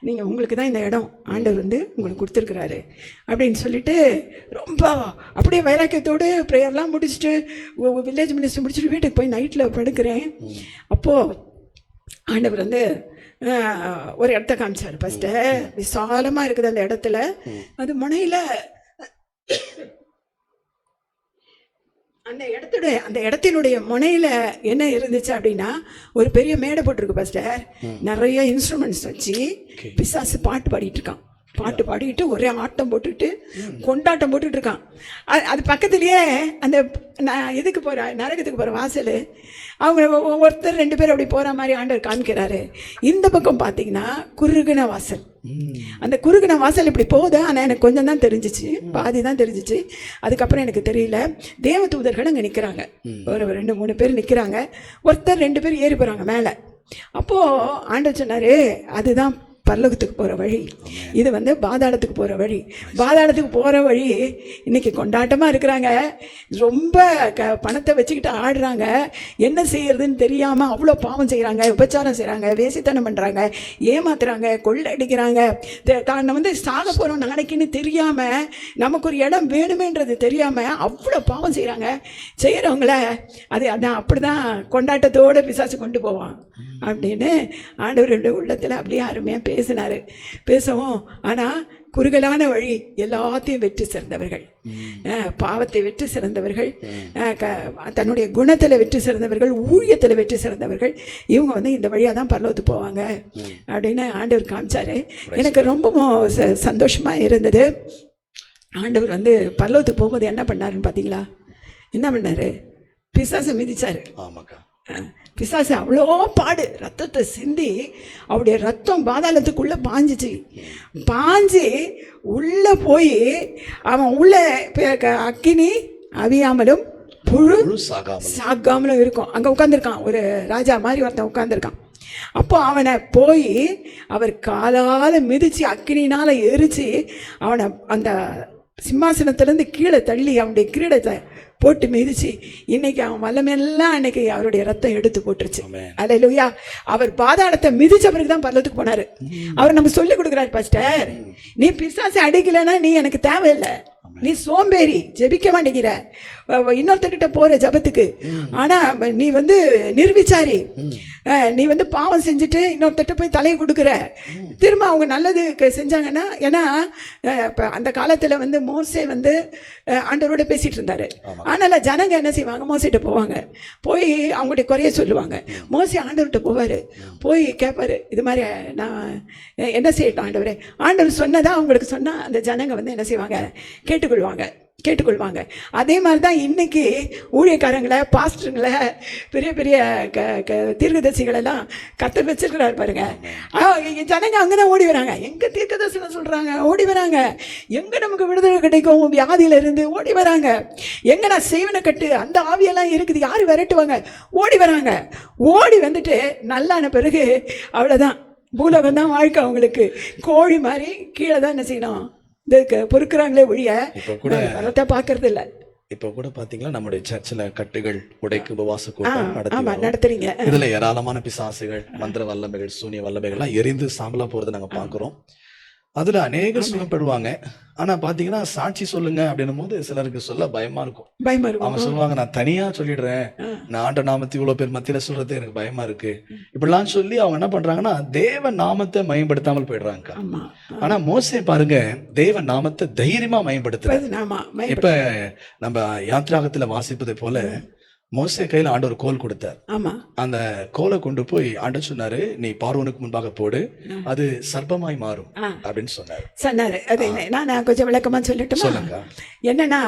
நீங்கள் உங்களுக்கு தான் இந்த இடம் ஆண்டவர் வந்து உங்களுக்கு கொடுத்துருக்குறாரு அப்படின்னு சொல்லிட்டு ரொம்ப அப்படியே வைராக்கியத்தோடு ப்ரேயர்லாம் முடிச்சுட்டு வில்லேஜ் மினிஸ்டர் முடிச்சுட்டு வீட்டுக்கு போய் நைட்டில் படுக்கிறேன். அப்போது ஆண்டவர் வந்து ஒரு இடத்த காமிச்சார். ஃபஸ்ட்டு விசாலமாக இருக்குது அந்த இடத்துல. அது முனையில் அந்த இடத்தினுடைய முனையில் என்ன இருந்துச்சு அப்படின்னா, ஒரு பெரிய மேடை போட்டிருக்கு பாஸ்டர். நிறைய இன்ஸ்ட்ருமெண்ட்ஸ் வச்சு பிசாசு பாட்டு பாடிட்டு இருக்கான். பாட்டு பாடிக்கிட்டு ஒரே ஆட்டம் போட்டுட்டு கொண்டாட்டம் போட்டுட்டு இருக்கான். அது பக்கத்துலேயே அந்த இதுக்கு போகிற நரகத்துக்கு போகிற வாசல். அவங்க ஒருத்தர் 2 பேர் அப்படி போகிற மாதிரி ஆண்டவர் காமிக்கிறாரு. இந்த பக்கம் பார்த்தீங்கன்னா குறுகின வாசல். அந்த குறுகின வாசல் இப்படி போகுது. ஆனால் எனக்கு கொஞ்சம் தான் தெரிஞ்சிச்சு, பாதி தான் தெரிஞ்சிச்சு. அதுக்கப்புறம் எனக்கு தெரியல. தேவ தூதர்கள் அங்கே நிற்கிறாங்க. ஒரு 2-3 பேர் நிற்கிறாங்க. ஒருத்தர் 2 பேர் ஏறி போகிறாங்க மேலே. அப்போது ஆண்டவர் சொன்னார், அதுதான் பரலோகத்துக்கு போகிற வழி, இது வந்து பாதாளத்துக்கு போகிற வழி. பாதாளத்துக்கு போகிற வழி இன்றைக்கி கொண்டாட்டமாக இருக்கிறாங்க. ரொம்ப பணத்தை வச்சுக்கிட்டு ஆடுறாங்க. என்ன செய்யறதுன்னு தெரியாமல் அவ்வளோ பாவம் செய்கிறாங்க, விபச்சாரம் செய்கிறாங்க, வேசித்தனம் பண்ணுறாங்க, ஏமாத்துறாங்க, கொள்ளை அடிக்கிறாங்க. தான் வந்து சாக போகிறோம் நாளைக்குன்னு தெரியாமல், நமக்கு ஒரு இடம் வேணுமேன்றது தெரியாமல் அவ்வளோ பாவம் செய்கிறாங்க. செய்கிறவங்கள அதான் அப்படி தான் கொண்டாட்டத்தோடு பிசாசு கொண்டு போவான் அப்படின்னு ஆண்டவருடைய உள்ளத்தில் அப்படியே அருமையாக பேசவும். ஆனால் குறுகலான வழி எல்லாத்தையும் வெற்றி சிறந்தவர்கள், பாவத்தை வெற்றி சிறந்தவர்கள், தன்னுடைய குணத்தில் வெற்றி சிறந்தவர்கள், ஊழியத்தில் வெற்றி சிறந்தவர்கள், இவங்க வந்து இந்த வழியாக தான் பரலோகத்துக்கு போவாங்க அப்படின்னு ஆண்டவர் காமிச்சாரு. எனக்கு ரொம்பவும் சந்தோஷமாக இருந்தது. ஆண்டவர் வந்து பரலோகத்துக்கு போகும்போது என்ன பண்ணாருன்னு பார்த்தீங்களா? என்ன பண்ணார்? பிசாசை மிதிச்சார். ஆமாக்கா, பிசாசு அவ்வளோ பாடு, ரத்தத்தை சிந்தி அவருடைய ரத்தம் பாதாளத்துக்குள்ளே பாஞ்சு உள்ளே போய் அவன் உள்ள அக்கினி அவியாமலும் புழு சாகாமலும் இருக்கும். அங்கே உட்காந்துருக்கான், ஒரு ராஜா மாதிரி ஒருத்தன் உட்காந்துருக்கான். அப்போ அவனை போய் அவர் காலால் மிதித்து அக்கினினால் எரித்து அவனை அந்த சிம்மாசனத்திலேருந்து கீழே தள்ளி அவனுடைய கிரீடத்தை போட்டு மிதிச்சு இன்னைக்கு அவன் வல்லமெல்லாம் அன்னைக்கு அவருடைய ரத்தம் எடுத்து போட்டுருச்சு. அல்லேலூயா. அவர் பாதாளத்தை மிதிச்ச பிறகு தான் பரலோகத்துக்கு போனாரு. அவர் நம்ம சொல்லி கொடுக்குறாரு, பாஸ்டர் நீ பிசாசை அடிக்கலைன்னா நீ எனக்கு தேவையில்லை, நீ சோம்பேறி, ஜெபிக்க மாட்டேங்கிற, இன்னொருத்தர்கிட்ட போற ஜபத்துக்கு. ஆனா நீ வந்து நிர்விச்சாரி, நீ வந்து பாவம் செஞ்சுட்டு இன்னொருத்தட்ட போய் தலையை கொடுக்குற. திரும்ப அவங்க நல்லது செஞ்சாங்கன்னா, ஏன்னா அந்த காலத்துல வந்து மோசே வந்து ஆண்டவரோட பேசிட்டு இருந்தாரு. ஆனால ஜனங்க என்ன செய்வாங்க, மோசைட்ட போவாங்க, போய் அவங்களுடைய குறைய சொல்லுவாங்க. மோசே ஆண்டவர்கிட்ட போவாரு, போய் கேட்பாரு, இது மாதிரி நான் என்ன செய்யட்டும் ஆண்டவரே. ஆண்டவர் சொன்னதா அவங்களுக்கு சொன்னா அந்த ஜனங்க வந்து என்ன செய்வாங்க, கேட்டுக்கொள்வாங்க. அதே மாதிரி தான் இன்னைக்கு ஊழியக்காரங்களை, பாஸ்டருங்களை, பெரிய பெரிய தீர்க்கதரிசிகளெல்லாம் கர்த்தர் வச்சிருக்கிறாரு பாருங்க. ஜனங்க அங்கே தான் ஓடி வராங்க. எங்கே தீர்க்கதரிசனம் சொல்கிறாங்க ஓடி வராங்க. எங்கே நமக்கு விடுதலை கிடைக்கும் வியாதியிலிருந்து ஓடி வராங்க. எங்கே நான் செய்வனை கட்டு அந்த ஆவியெல்லாம் இருக்குது யார் விரட்டுவாங்க ஓடி வராங்க. ஓடி வந்துட்டு நல்லான பிறகு அவ்வளோதான், பூலோகம் தான் வாழ்க்கை அவங்களுக்கு. கோழி மாதிரி கீழே தான் என்ன செய்யணும், பொறுக்கிறாங்களே ஒழிய வரத்தை பார்க்கறது இல்லை. இப்போ கூட பாத்தீங்களா நம்முடைய சர்ச்சில் கட்டுகள் உடைக்கு உபவாச கூட்டம் நடத்துறீங்க. இதுல ஏராளமான பிசாசுகள், மந்திர வல்லமைகள், சூனிய வல்லமைகள்லாம் எரிந்து சாம்பலா போறதை நாங்க பாக்குறோம். அதுல அநேகர் சுகப்படுவாங்க. ஆனா பாத்தீங்கன்னா சாட்சி சொல்லுங்க அப்படின்னும் போது சிலருக்கு சொல்ல பயமா இருக்கும். பயமா இருக்கும். அவங்க சொல்லுவாங்க, நான் தனியா சொல்லிடுறேன், நான் ஆண்ட நாமத்தை இவ்வளவு பேர் மத்தியில சொல்றது எனக்கு பயமா இருக்கு, இப்படிலாம் சொல்லி அவங்க என்ன பண்றாங்கன்னா தேவ நாமத்தை மயம்படுத்தாமல் போயிடுறாங்க. ஆமா. ஆனா மோசே பாருங்க, தேவ நாமத்தை தைரியமா மயம்படுத்துறாரு. ஆமா. இப்ப நம்ம யாத்ராகத்துல வாசிப்பதை போல மோசே கையில ஆண்டவர் கோல் கொடுத்தார். ஆமா. அந்த கோலை கொண்டு போய் ஆண்டவர் சொன்னாரு, நீ பார்வோனுக்கு முன்பாக போடு, அது சர்ப்பமாய் மாறும் அப்படின்னு சொன்னாரு. அது நான் கொஞ்சம் விளக்கமா சொல்லட்டுமா? சொல்லுங்க. என்னன்னா,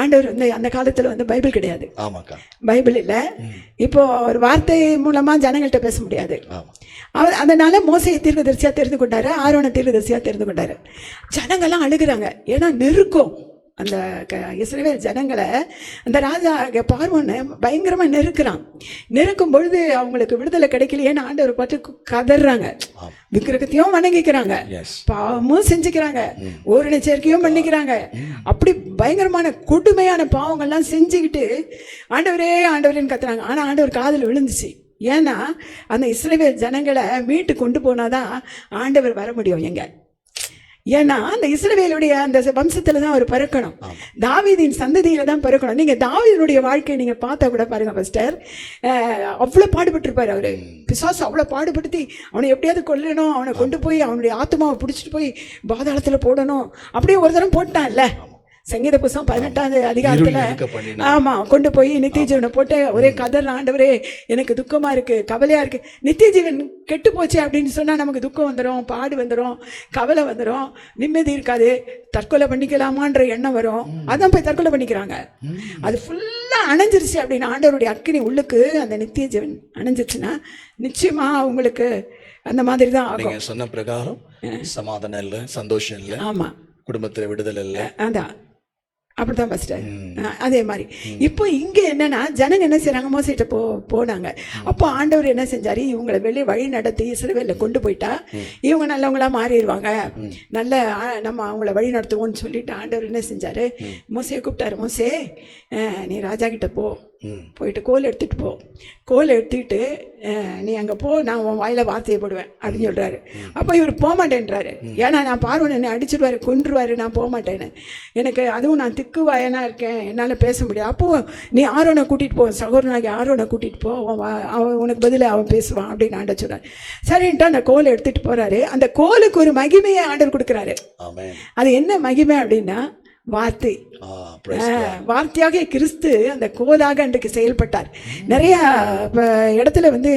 ஆண்டவர் வந்து அந்த காலத்துல வந்து பைபிள் கிடையாது. ஆமாக்கா. பைபிள் இல்ல. இப்போ ஒரு வார்த்தை மூலமா ஜனங்கள்கிட்ட பேச முடியாது. ஆமா. அவர் அதனால மோசையை தீர்க்கதரிசியா தெரிந்து கொண்டாரு, ஆரோனை தீர்க்கதரிசியா தெரிந்து கொண்டாரு. ஜனங்கள்லாம் அழுகுறாங்க. ஏன்னா நெருக்கம். அந்த இஸ்ரவேல் ஜனங்களை அந்த ராஜா பார்வோன்னு பயங்கரமா நெருக்கும் பொழுது அவங்களுக்கு விடுதலை கிடைக்கலையேன்னு ஆண்டவர் பார்த்து கதறாங்க. விக்கிரகத்தையும் வணங்கிக்கிறாங்க, பாவமும் செஞ்சுக்கிறாங்க, ஓரணை சேர்க்கையும் பண்ணிக்கிறாங்க. அப்படி பயங்கரமான கொடுமையான பாவங்கள்லாம் செஞ்சுக்கிட்டு ஆண்டவரேன்னு கத்துறாங்க. ஆனா ஆண்டவர் காதுல விழுந்துச்சு. ஏன்னா அந்த இஸ்ரவேல் ஜனங்களை மீட்டு கொண்டு போனாதான் ஆண்டவர் வர முடியும். எங்க ஏன்னா அந்த இஸ்ரவேலுடைய அந்த வம்சத்துல தான் அவர் பிறக்கணும், தாவீதின் சந்ததியில தான் பிறக்கணும். நீங்க தாவீதினுடைய வாழ்க்கையை நீங்க பார்த்தா கூட பாருங்க பாஸ்டர், அவ்வளவு பாடுபட்டிருப்பாரு அவரு. பிசாசு அவ்வளவு பாடுபடுத்தி அவனை எப்படியாவது கொல்லணும், அவனை கொண்டு போய் அவனுடைய ஆத்மாவை பிடிச்சிட்டு போய் பாதாளத்துல போடணும். அப்படியே ஒரு தரம் போட்டான்ல சங்கீத புஸ்தகம் 18ஆம் அதிகாரத்துல. ஆமா, கொண்டு போய் நித்திய ஜீவனை போட்டு ஒரே கதர், ஆண்டவரே எனக்கு துக்கமா இருக்கு, கவலையா இருக்கு. நித்திய ஜீவன் கெட்டு போச்சு அப்படின்னு சொன்னா நமக்கு துக்கம் வந்துடும், பாடு வந்துடும், கவலை வந்துடும், நிம்மதி இருக்காது, தற்கொலை பண்ணிக்கலாமான்ற எண்ணம் வரும். அதான் போய் தற்கொலை பண்ணிக்கிறாங்க. அது ஃபுல்லா அணைஞ்சிருச்சு அப்படின்னு ஆண்டவருடைய அக்கினி உள்ளுக்கு அந்த நித்திய ஜீவன் அணைஞ்சிருச்சுன்னா நிச்சயமா அவங்களுக்கு அந்த மாதிரி தான் ஆகும். சொன்ன பிரகாரம் சமாதானம் இல்லை, சந்தோஷம் இல்லை. ஆமா, குடும்பத்துல விடுதலை இல்லை. அதான் அப்படிதான் பாஸ்டர். அதே மாதிரி இப்போ இங்க என்னன்னா, ஜனங்க என்ன செய்யறாங்க, மோசைட்ட போனாங்க. அப்போ ஆண்டவர் என்ன செஞ்சாரு, இவங்களை வெளியே வழி நடத்தி இஸ்ரவேல்ல கொண்டு போயிட்டா இவங்க நல்லவங்களா மாறிடுவாங்க, நல்ல நம்ம அவங்கள வழி நடத்துவோம்னு சொல்லிட்டு ஆண்டவர் என்ன செஞ்சாரு, மோசையை கூப்பிட்டாரு. மோசே, நீ ராஜா கிட்ட போயிட்டு கோல் எடுத்துட்டு போ, கோல் எடுத்துக்கிட்டு நீ அங்கே போ, நான் உன் வாயில வார்த்தையை போடுவேன் அப்படின்னு சொல்றாரு. அப்போ இவர் போக மாட்டேன்றாரு. ஏன்னா நான் பார்வன் என்னை அடிச்சிடுவாரு, கொன்றுவாரு, நான் போக மாட்டேன்னு, எனக்கு அதுவும் நான் திக்கு வாயனா இருக்கேன், என்னால் பேச முடியாது. அப்போ நீ ஆரோனை கூட்டிட்டு போ, சகோதரனாகி ஆரோனை கூட்டிட்டு போ, அவன் உனக்கு பதிலாக அவன் பேசுவான் அப்படின்னு ஆண்ட சொல்றாரு. சரின்ட்டு அந்த கோலை எடுத்துட்டு போறாரு. அந்த கோலுக்கு ஒரு மகிமையை ஆண்டவர் கொடுக்குறாரு. அது என்ன மகிமை அப்படின்னா, வார்த்தை. வார்த்தையாக கிறிஸ்து அந்த கோலாக அன்றைக்கு செயல்பட்டார். நிறைய இடத்துல வந்து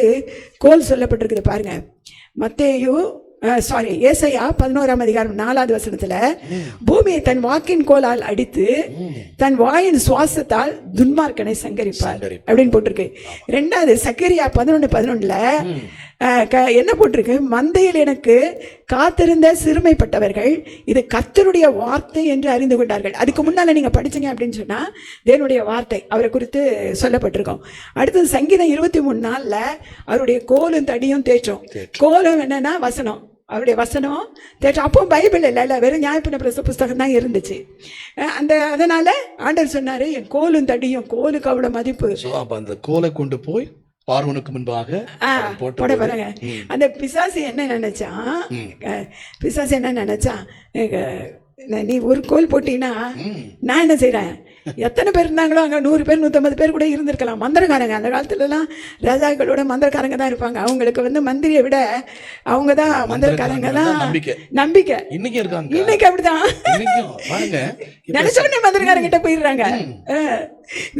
கோல் சொல்லப்பட்டிருக்குது பாருங்க. மத்தேயு ஏசாயா 11ஆம் அதிகாரம் 4வது வசனத்துல, பூமியை தன் வாக்கின் கோலால் அடித்து தன் வாயின் சுவாசத்தால் துன்மார்க்கனை சங்கரிப்பார் அப்படின்னு போட்டிருக்கு. 2வது சக்கரியா 11:11 என்ன போட்டிருக்கு, மந்தையில் எனக்கு காத்திருந்த சிறுமைப்பட்டவர்கள் இது கர்த்தருடைய வார்த்தை என்று அறிந்து கொண்டார்கள். அதுக்கு முன்னால நீங்க படிச்சீங்க அப்படின்னு சொன்னா தேவனுடைய வார்த்தை அவரை குறித்து சொல்லப்பட்டிருக்கோம். அடுத்தது சங்கீதம் 23:4 அவருடைய கோலும் தடியும் தேற்றும். கோலும் என்னன்னா வசனம், அவருடைய வசனம் தேற்றும். அப்போ பைபிள் இல்லை, வெறும் நியாயப்பிரமாண புஸ்தகம் தான் இருந்துச்சு. அதனால ஆண்டவர் சொன்னாரு, என் கோலும் தடியும், கோலுக்கு அவ்வளவு மதிப்பு. அந்த கோலை கொண்டு போய் பார்வனுக்கு முன்பாக போட பாருங்க. அந்த பிசாசு என்ன நினைச்சான், நீ ஒரு கோல் போட்டீங்கன்னா நான் என்ன செய்யறேன், எத்தனை பேர் இருந்தாங்களோ அங்கே 100 பேர் 150 பேர் கூட இருந்திருக்கலாம். மந்திரக்காரங்க அந்த காலத்துலலாம் ராஜாக்களோட மந்திரக்காரங்க தான் இருப்பாங்க. அவங்களுக்கு வந்து மந்திரியை விட அவங்க தான் மந்திரக்காரங்க தான் நம்பிக்கை. இன்னைக்கு அப்படிதான் நினைச்ச உடனே மந்திரக்காரங்கிட்ட போயிடுறாங்க.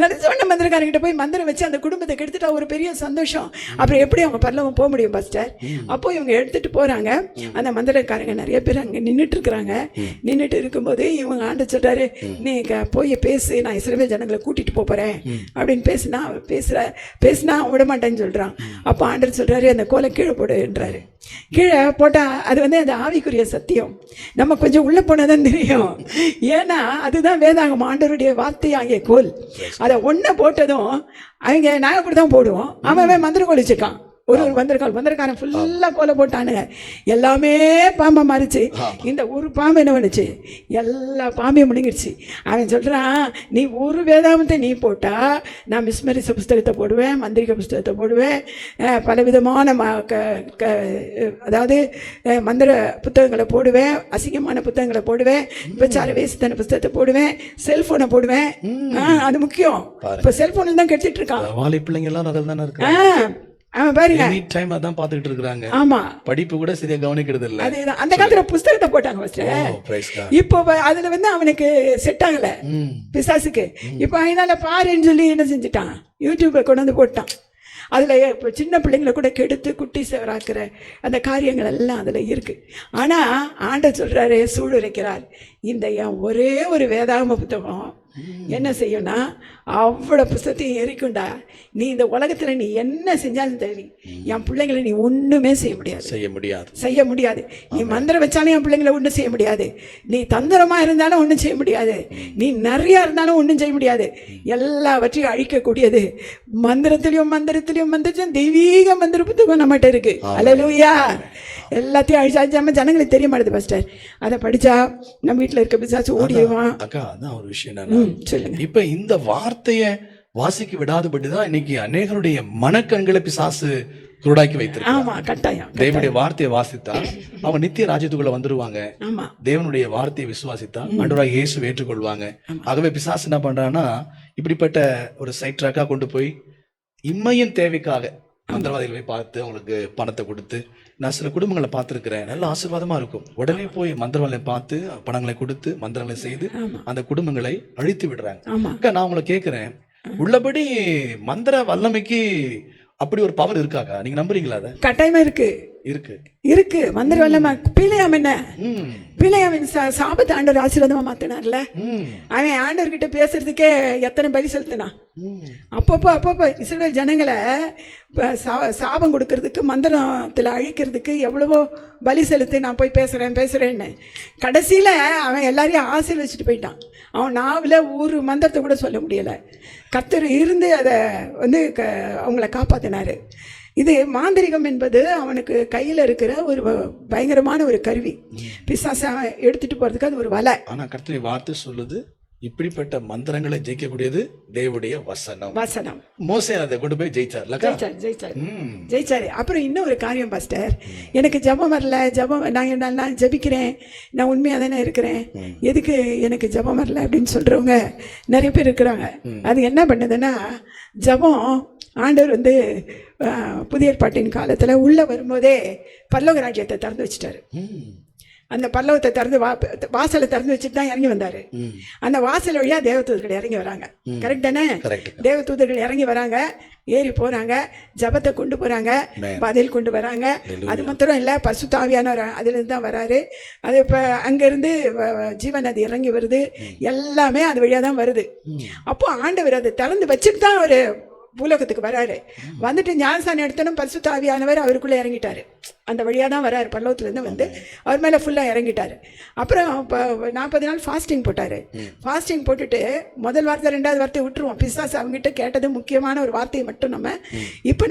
நினைச்ச உடனே மந்திரக்காரங்கிட்ட போய் மந்திரம் வச்சு அந்த குடும்பத்தை கெடுத்துட்டா ஒரு பெரிய சந்தோஷம். அப்புறம் எப்படி அவங்க பரலோகம் போக முடியும் பாஸ்டர்? அப்போ இவங்க எடுத்துட்டு போறாங்க. அந்த மந்திரக்காரங்க நிறைய பேர் அங்கே நின்றுட்டு இருக்கிறாங்க. நின்றுட்டு இருக்கும்போது இவங்க ஆண்டு சொல்றாரு, நீ போய் பேசு, நான் இஸ்ரவேல் ஜனங்களை கூட்டிட்டு போறேன் அப்படின்னு பேசினா விட மாட்டேன்னு சொல்றான். அப்போ ஆண்டவர் சொல்றாரு, அந்த கோலை கீழே போடுன்றாரு. கீழே போட்டா அது வந்து அந்த ஆவிக்குரிய சத்தியம் நம்ம கொஞ்சம் உள்ள போனதான் தெரியும். ஏன்னா அதுதான் வேதாகம், ஆண்டவருடைய வார்த்தை ஆகிய கோல். அதை ஒன்ன போட்டதும் அவங்க நாங்கள் அப்படி தான் போடுவோம். அவன் மந்திரம் கோல் வச்சிருக்கான். ஒரு மந்திரக்காரன் ஃபுல்லா கோலை போட்டானுங்க, எல்லாமே பாம்பா மாறிச்சு. இந்த ஒரு பாம்பு என்ன பண்ணுச்சு, எல்லா பாம்பையும் முழுங்கிடுச்சு. அவன் சொல்றான், நீ ஒரு வேதாமத்தை நீ போட்டா நான் மிஸ்மரிச புஸ்தகத்தை போடுவேன், மந்திரிக புஸ்தகத்தை போடுவேன், பலவிதமான அதாவது மந்திர புத்தகங்களை போடுவேன், அசிங்கமான புத்தகங்களை போடுவேன், விபச்சார வேசித்தன புஸ்தகத்தை போடுவேன், செல்போனை போடுவேன். அது முக்கியம். இப்ப செல்போன்ல தான் கெடுத்துட்டு இருக்கான். வாலி பிள்ளைங்க எல்லாம் அதில் தானே இருக்காங்க. அவன் பாருங்க, எனி டைம் அதான் பார்த்துக்கிட்டு இருக்காங்க. ஆமா, படிப்பு கூட சரியா கவனிக்கிறது இல்ல. அதேதான். அந்த காலத்துல புஸ்தகத்தை போட்டாங்க. இப்போ அதுல வந்து அவனுக்கு செட் ஆகல பிசாசுக்கு. இப்போ அதனால பாருன்னு சொல்லி என்ன செஞ்சுட்டான், யூடியூப்ல கொண்டு வந்து போட்டான். அதில் இப்போ சின்ன பிள்ளைங்களை கூட கெடுத்து குட்டி சேவராக்கிற அந்த காரியங்கள் எல்லாம் அதில் இருக்குது. ஆனால் ஆண்டவர் சொல்கிறாரு, சூடுரைக்கிறார், இந்த என் ஒரே ஒரு வேதாகம புத்தகம் என்ன செய்யும்னா அவ்வளோ புஸ்தகத்தையும் எரிக்குண்டா. நீ இந்த உலகத்தில் நீ என்ன செஞ்சாலும் சரி, என் பிள்ளைங்களை நீ ஒன்றுமே செய்ய முடியாது. நீ மந்திரம் வச்சாலும் என் பிள்ளைங்களை ஒன்றும் செய்ய முடியாது. நீ தந்திரமாக இருந்தாலும் ஒன்றும் செய்ய முடியாது. நீ நிறையா இருந்தாலும் ஒன்றும் செய்ய முடியாது. எல்லாவற்றையும் அழிக்கக்கூடியது மந்திரத்திலையும் தெய்வீக மந்திர புத்தகம் நம்மகிட்ட இருக்கு. அல்லேலூயா. எல்லாத்தையும் அழிச்சாம ஜனங்களுக்கு தெரிய மாட்டேது பாஸ்டர். அதை படிச்சா நம்ம வீட்டில் இருக்க பிசாசு ஓடிடுவான். அக்கா, அதான் ஒரு விஷயம். சொல்லுங்க. இப்ப இந்த வார்த்தையை வாசிக்க விடாதபடிதான் இன்னைக்கு அநேகருடைய மனக்கண்களை பிசாசு குருடாக்கி வைத்திருக்காங்க. ஆமா, கட்டாயம். தேவனுடைய வார்த்தையை வாசித்தா அவங்க நித்திய ராஜ்யத்துக்குள்ள வந்துருவாங்க. தேவனுடைய வார்த்தையை விசுவாசித்தா ஆண்டவராகிய இயேசுவை ஏற்றுக்கொள்வாங்க. ஆகவே பிசாசு என்ன பண்றான்னா, இப்படிப்பட்ட ஒரு சைட் ட்ராக்கா கொண்டு போய் இம்மையின் தேவைக்காக மந்திரவாதிகளை பார்த்து அவங்களுக்கு பணத்தை கொடுத்து, நான் சில குடும்பங்களை பார்த்துருக்கிறேன், நல்ல ஆசீர்வாதமா இருக்கும். உடனே போய் மந்திரவாதிகளை பார்த்து பணங்களை கொடுத்து மந்திரங்களை செய்து அந்த குடும்பங்களை அழித்து விடுறாங்க. நான் உங்களை கேட்கிறேன், உள்ளபடி மந்திர வல்லமைக்கு அப்படி ஒரு பவர் இருக்காக்கா? நீங்க நம்புறீங்களா? அதை கட்டாயமா இருக்கு. மந்திர வல்லமை. பிள்ளையாமின் சாபத்தை ஆண்டவர் ஆசீர்வாதமா மாத்தினார்ல. அவன் ஆண்டவர்கிட்ட பேசுறதுக்கே எத்தனை பலி செலுத்தினான். அப்பப்போ இஸ்ரவேல் ஜனங்களை சாபம் கொடுக்கறதுக்கு, மந்திரத்தில் அழிக்கிறதுக்கு எவ்வளவோ பலி செலுத்தி நான் போய் பேசுறேன்னு கடைசியில் அவன் எல்லாரையும் ஆசீர்வதிச்சுட்டு போயிட்டான். அவன் நாவில் ஒரு மந்திரத்தை கூட சொல்ல முடியலை. கர்த்தர் இருந்து அதை வந்து அவங்கள காப்பாற்றினாரு. இது மாந்திரிகம் என்பது அவனுக்கு கையில் இருக்கிற ஒரு பயங்கரமான ஒரு கருவி. பிசாசை எடுத்துட்டு போறதுக்கு அது ஒரு வலை. ஆனால் கர்த்தருடைய வார்த்தை சொல்லுது, இப்படிப்பட்ட மந்திரங்களை ஜெயிக்கக்கூடியது தேவனுடைய வசனம். மோசே அதை கொண்டு போய் ஜெயிச்சாரு. அப்புறம் இன்னும் ஒரு காரியம் பாஸ்டர், எனக்கு ஜெபம் வரல, நான் ஜெபிக்கிறேன், நான் உண்மையாக தானே இருக்கிறேன், எதுக்கு எனக்கு ஜெபம் வரல அப்படின்னு சொல்றவங்க நிறைய பேர் இருக்கிறாங்க. அது என்ன பண்ணுதுன்னா, ஜெபம் ஆண்டவர் வந்து புதிய ஏற்பாட்டின் காலத்தில் உள்ளே வரும்போதே பரலோக ராஜ்யத்தை திறந்து வச்சுட்டாரு. அந்த பல்லவத்தை திறந்து வாசலை திறந்து வச்சுட்டு தான் இறங்கி வந்தாரு. அந்த வாசல் வழியா தேவதூதர்கள் இறங்கி வராங்க. கரெக்ட் தானே? தேவதூதர்கள் இறங்கி வராங்க, ஏறி போறாங்க, ஜபத்தை கொண்டு போறாங்க, பதில் கொண்டு வராங்க. அது மாத்திரம் இல்லை, பரிசுத்த ஆவியானவர் அதுல இருந்து தான் வராரு. அது இப்போ அங்கிருந்து ஜீவநதி இறங்கி வருது, எல்லாமே அது வழியா தான் வருது. அப்போ ஆண்டவர் அதை திறந்து வச்சுட்டு தான் ஒரு பூலோகத்துக்கு வராரு. வந்துட்டு ஞானஸ்நானம் எடுத்தனும் பரிசுத்த ஆவியானவர் அவருக்குள்ளே இறங்கிட்டாரு. அந்த வழியாக தான் வராரு. பல்லவத்துலேருந்து வந்து அவர் மேலே ஃபுல்லாக இறங்கிட்டாரு. அப்புறம் 40 நாள் ஃபாஸ்டிங் போட்டார். ஃபாஸ்டிங் போட்டுட்டு முதல் வார்த்தை 2வது வார்த்தை விட்டுருவோம். பிசாசு அவங்ககிட்ட கேட்டது முக்கியமான ஒரு வார்த்தையை மட்டும்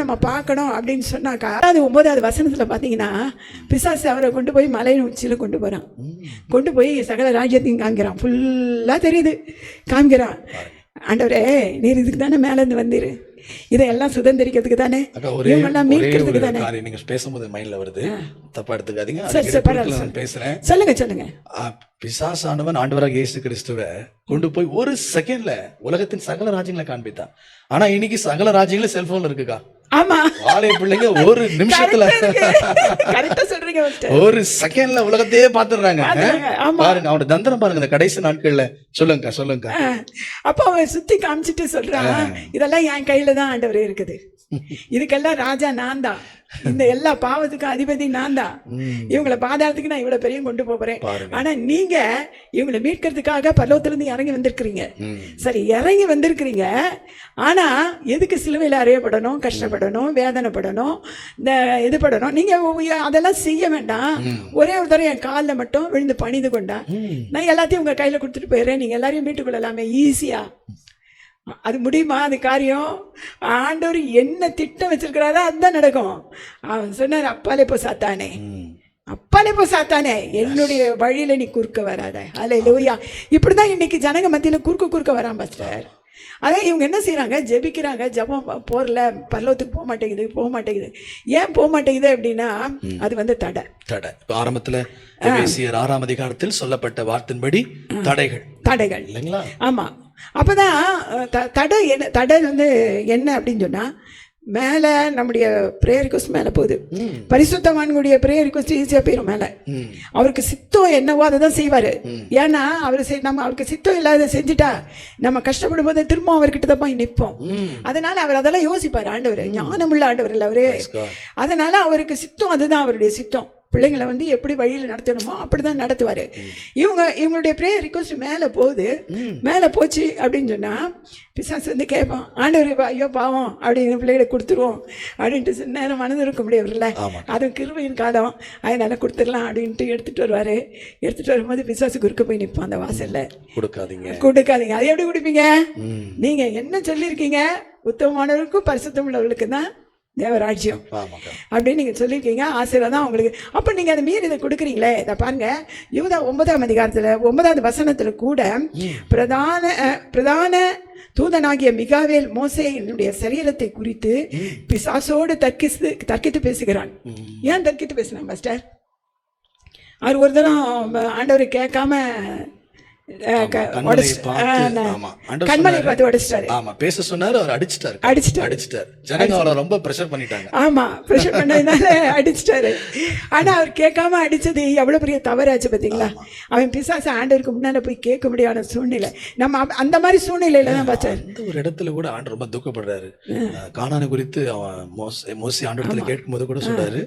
நம்ம பார்க்கணும் அப்படின்னு சொன்னாக்கா, அது 9வது வசனத்தில் பார்த்தீங்கன்னா, பிசாசு அவரை கொண்டு போய் மலையின் உச்சியில் கொண்டு போகிறான். கொண்டு போய் சகல ராஜ்யத்தையும் காமிக்கிறான். ஃபுல்லாக தெரியுது, காமிக்கிறான். ஆண்டவரே, நீர் இதுக்கு தானே மேலேருந்து வந்தீரு, இதெல்லாம் சுதந்திரிக்கிறதுக்கு தானே, மீட்கிறதுக்கு தானே. நீங்க பேசும்போது மைண்ட்ல வருது, தப்பா எடுத்துக்காதீங்க. பேசுறேன், சொல்லுங்க. பிசாசானவன் ஆண்டவராக இயேசு கிறிஸ்துவை கொண்டு போய் ஒரு செகண்ட்ல உலகத்தின் சகல ராஜ்யங்களை காண்பித்தான். ஆனா இன்னைக்கு சகல ராஜ்யங்களும் செல்போன்ல இருக்குக்கா. ஆமா, வாழை பிள்ளைங்க ஒரு நிமிஷத்துல, ஒரு செகண்ட்ல உலகத்தையே பாத்துறாங்க. பாருங்க அவனோட தந்திரம் பாருங்க இந்த கடைசி நாட்கள்ல. சொல்லுங்க. அப்ப அவன் சுத்தி காமிச்சிட்டு சொல்றான், இதெல்லாம் என் கையில தான் ஆண்டவரே இருக்குது, இதுக்கெல்லாம் ராஜா நான் தான், இந்த எல்லா பாவத்துக்கும் அதிபதி நான் தான், இவங்களை பாதாளத்துக்கு நான் இவ்வளவு பெரிய கொண்டு போறேன். ஆனா நீங்க இவங்களை மீட்கிறதுக்காக பரலோகத்திலிருந்து இறங்கி வந்திருக்கிறீங்க. சரி, இறங்கி வந்திருக்கிறீங்க, ஆனா எதுக்கு சிலுவையில் அறையப்படணும், கஷ்டப்படணும், வேதனைப்படணும், இந்த இது படணும்? நீங்க அதெல்லாம் செய்ய வேண்டாம். ஒரே ஒரு தடவை என் காலில் மட்டும் விழுந்து பணிந்து கொண்டா நான் எல்லாத்தையும் உங்க கையில கொடுத்துட்டு போயிடுறேன், நீங்க எல்லாரையும் மீட்டுக்கொள்ளலாமே ஈஸியா. அது முடியுமா அது காரியம்? ஆண்டவர் என்ன திட்டம் வச்சிருக்கிறாரோ அதுதான் நடக்கும். அவன் சொன்னார், அப்பாலே போ சாத்தானே, அப்பாலே போ சாத்தானே, என்னுடைய வழியில நீ குறுக்க வராத. அல்லேலூயா. இப்படிதான் இன்னைக்கு ஜனங்க மத்தியில குறுக்க வரான் பாஸ்டர். அதான் இவங்க என்ன செய்யறாங்க, ஜெபிக்கிறாங்க, ஜெபம் போறல, பரலோகத்துக்கு போக மாட்டேங்குது. ஏன் போக மாட்டேங்குது அப்படின்னா அது வந்து தடை. இப்போ ஆரம்பத்துல எபேசியர் 6ஆம் அதிகாரத்தில் சொல்லப்பட்ட வார்த்தையின்படி தடைகள் இல்லைங்களா? ஆமா. அப்பதான் தடை வந்து என்ன அப்படின்னு சொன்னா, மேல நம்முடைய பிரேயர் ரிக்வெஸ்ட் மேல போகுது. பரிசுத்தவான்களுடைய பிரேயர் ரிக்வெஸ்ட் ஈஸியா போயிடும் மேல. அவருக்கு சித்தம் என்னவோ அதை தான் செய்வாரு. ஏன்னா நம்ம அவருக்கு சித்தம் இல்லாத செஞ்சுட்டா நம்ம கஷ்டப்படும் போது திரும்ப அவர்கிட்ட தான் போய் நிற்போம். அதனால அவர் அதெல்லாம் யோசிப்பாரு. ஆண்டவர் ஞானமுள்ள ஆண்டவர் இல்லை அவரு. அதனால அவருக்கு சித்தம் அதுதான் அவருடைய சித்தம். பிள்ளைங்களை வந்து எப்படி வழியில் நடத்தணுமோ அப்படிதான் நடத்துவாரு. இவங்களுடைய ப்ரேயர் ரிக்வெஸ்ட் மேலே போச்சு அப்படின்னு சொன்னா பிசாசு வந்து கேட்பான், ஆண்டவர் ஐயோ பாவம் அப்படின்னு பிள்ளைகளை கொடுத்துருவோம் அப்படின்ட்டு நேரம் மனது இருக்க முடியவில்லை. அதுவும் கிருபையின் காலம், அதனால கொடுத்துடலாம் அப்படின்ட்டு எடுத்துட்டு வரும்போது பிசாசு குறுக்க போய் நிற்பான் அந்த வாசல்ல. கொடுக்காதீங்க. அது எப்படி கொடுப்பீங்க? நீங்க என்ன சொல்லியிருக்கீங்க? உத்தமமானவர்களுக்கும் பரிசுத்தம் உள்ளவர்களுக்கு தான் தேவராஜ்யம் அப்படின்னு நீங்க சொல்லியிருக்கீங்க. ஆசீர்வாதம் உங்களுக்கு. அப்ப நீங்க அதை மீறி இதை கொடுக்குறீங்களே. இதை பாருங்க, யூதா 9ஆம் அதிகாரத்துல 9வது வசனத்துல கூட பிரதான தூதனாகிய மிகாவேல் மோசேயினுடைய சரீரத்தை குறித்து பிசாசோடு தர்க்கித்து பேசுகிறான். ஏன் தர்க்கித்து பேசுறான் பாஸ்டர்? அவர் ஒரு தரம் ஆண்டவரை கேட்காம கண்மலை பார்த்து உடைச்சிட்டாரு. பேச சொன்னாரு, அவர் அடிச்சிட்டாரு. ஜனங்க அவரை ரொம்ப பிரஷர் பண்ணிட்டாங்க. ஆமா, பிரஷர் பண்ணதுனால அடிச்சிட்டாரு. ஆனா அவர் கேட்காம அடிச்சது எவ்வளவு பெரிய தவறாச்சு பாத்தீங்களா? அவன் பிசாசு ஆண்டவருக்கு முன்னால போய் கேட்க முடியாத சூழ்நிலை. நம்ம அந்த மாதிரி சூழ்நிலையில தான் பார்த்தாரு. ஒரு இடத்துல கூட ஆண்டவர் ரொம்ப துக்கப்படுறாரு. கானானை குறித்து மோசே ஆண்டவரத்துல கேட்கும் போது கூட சொல்றாரு,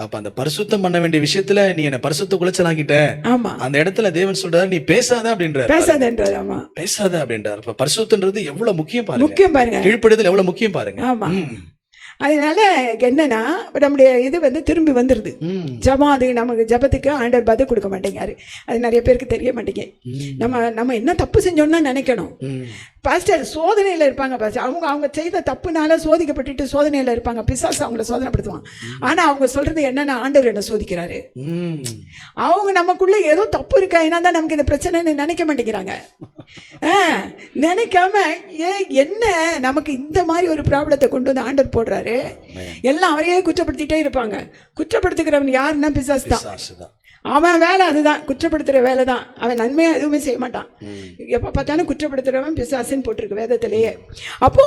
அப்ப அந்த பரிசுத்தம் பண்ண வேண்டிய விஷயத்துல நீ என்ன பரிசுத்த குலைச்சலாக்கிட்ட. அந்த இடத்துல தேவன் சொல்றாரு, நீ பேசாத பேசாத அப்படின்றார். பரிசுத்தன்றது எவ்வளவு முக்கியம் பாருங்க. கீழ்ப்படிதல் எவ்வளவு முக்கியம் பாருங்க. ஆமா. அதனால என்னன்னா நம்முடைய இது வந்து திரும்பி வந்துருது. ஜபம், அது நமக்கு ஜபத்துக்கு ஆண்டவர் பதில் கொடுக்க மாட்டேங்காரு. அது நிறைய பேருக்கு தெரிய மாட்டேங்க. நம்ம என்ன தப்பு செஞ்சோம்னா நினைக்கணும். பாஸ்டர் சோதனையில இருப்பாங்க பாஸ்டர். அவங்க செய்த தப்புனால சோதிக்கப்பட்டுட்டு சோதனையில இருப்பாங்க. பிசாசு அவங்கள சோதனைப்படுத்துவான். ஆனா அவங்க சொல்றது என்னன்னா, ஆண்டவர் என்ன சோதிக்கிறாரு. அவங்க நமக்குள்ள ஏதோ தப்பு இருக்கா, ஏன்னா தான் நமக்கு இந்த பிரச்சனைன்னு நினைக்க மாட்டேங்கிறாங்க. நினைக்காம என்ன நமக்கு இந்த மாதிரி ஒரு ப்ராப்ளத்தை கொண்டு வந்து ஆண்டவர் போடுறாரு. எல்லாம் அவரையே குற்றப்படுத்திட்டே இருப்பாங்க. குற்றப்படுத்துகிறவன் யாருன்னா பிசாசு தான். அவன் வேலை அதுதான், குற்றப்படுத்துற வேலை தான். அவன் நன்மையா எதுவுமே செய்ய மாட்டான். எப்ப பார்த்தாலும் குற்றப்படுத்துறவன் பிசாசுன்னு போட்டிருக்கு வேதத்திலேயே. அப்போ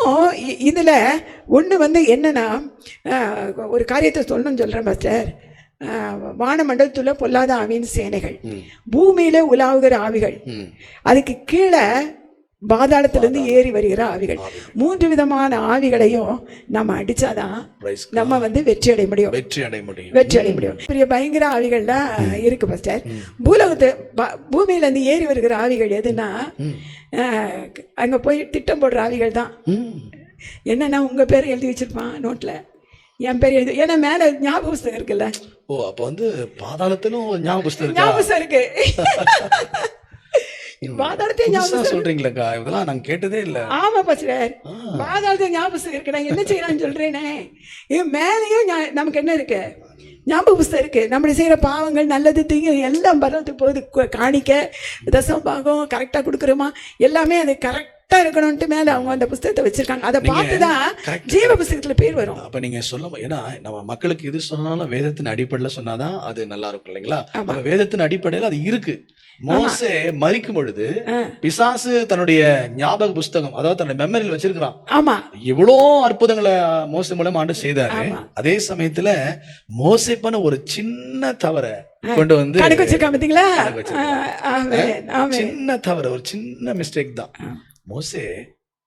இதுல ஒண்ணு வந்து என்னன்னா, ஒரு காரியத்தை சொல்லணும்னு சொல்றேன் பாஸ்டர். வானமண்டலத்துல பொல்லாத ஆவியின் சேனைகள், பூமியில உலாவுகிற ஆவிகள், அதுக்கு கீழே பாதாளத்திலிருந்து ஏறி வருகிற ஆவிகள், 3 விதமான ஆவிகளையும் நம்ம அடிச்சாதான் நம்ம வந்து வெற்றி அடைய முடியும். பெரிய பயங்கர ஆவிகள்லாம் இருக்கு பாஸ்டர். பூமியில இருந்து ஏறி வருகிற ஆவிகள் எதுனா, அங்க போய் திட்டம் போடுற ஆவிகள் தான். என்னன்னா, உங்க பேர் எழுதி வச்சிருப்பான் நோட்ல, என் பேர் எழுதி, ஏன்னா மேல ஞாபக புஸ்தகம் இருக்குல்ல. அப்ப வந்து பாதாளத்திலும் ஞாபக புஸ்தகம் இருக்கு. சொல்றீங்களா? இதெல்லாம் நாங்க கேட்டதே இல்ல. ஆமா பாஸ்டர், பாதாளத்தை ஞாபகம் இருக்கு. நான் என்ன செய்யறான்னு சொல்றேனே, மேலேயும் நமக்கு என்ன இருக்கு, ஞாபக புஸ்தகம் இருக்கு. நம்மளை செய்யற பாவங்கள், நல்லது, தீங்கு எல்லாம் பரவத்துக்கு போகுது. காணிக்க, தசம பாகம் கரெக்டா கொடுக்குறோமா, எல்லாமே அது கரெக்டா இருக்கணும்ட்டு மேல அவங்க அந்த புஸ்தகத்தை வச்சிருக்காங்க. அதை பார்த்துதான் ஜீவ புஸ்தகத்துல பேர் வரும். அப்ப நீங்க சொல்ல, ஏன்னா நம்ம மக்களுக்கு எது சொன்னாலும் வேதத்தின் அடிப்படையில சொன்னாதான் அது நல்லா இருக்கும் இல்லைங்களா? வேதத்தின் அடிப்படையில அது இருக்கு. மோசே மரிக்கும் பொழுது பிசாசு தன்னுடைய ஞாபக புஸ்தகம், அதாவது தன்னுடைய மெமரியில் வச்சிருக்கிறான். ஆமா, இவ்வளோ அற்புதங்களை மோசே மூலம் ஆண்டு செய்தாரு. அதே சமயத்துல மோசே பண்ண ஒரு சின்ன தவறை கொண்டு வந்து சின்ன தவறு, ஒரு சின்ன மிஸ்டேக் தான். மோசே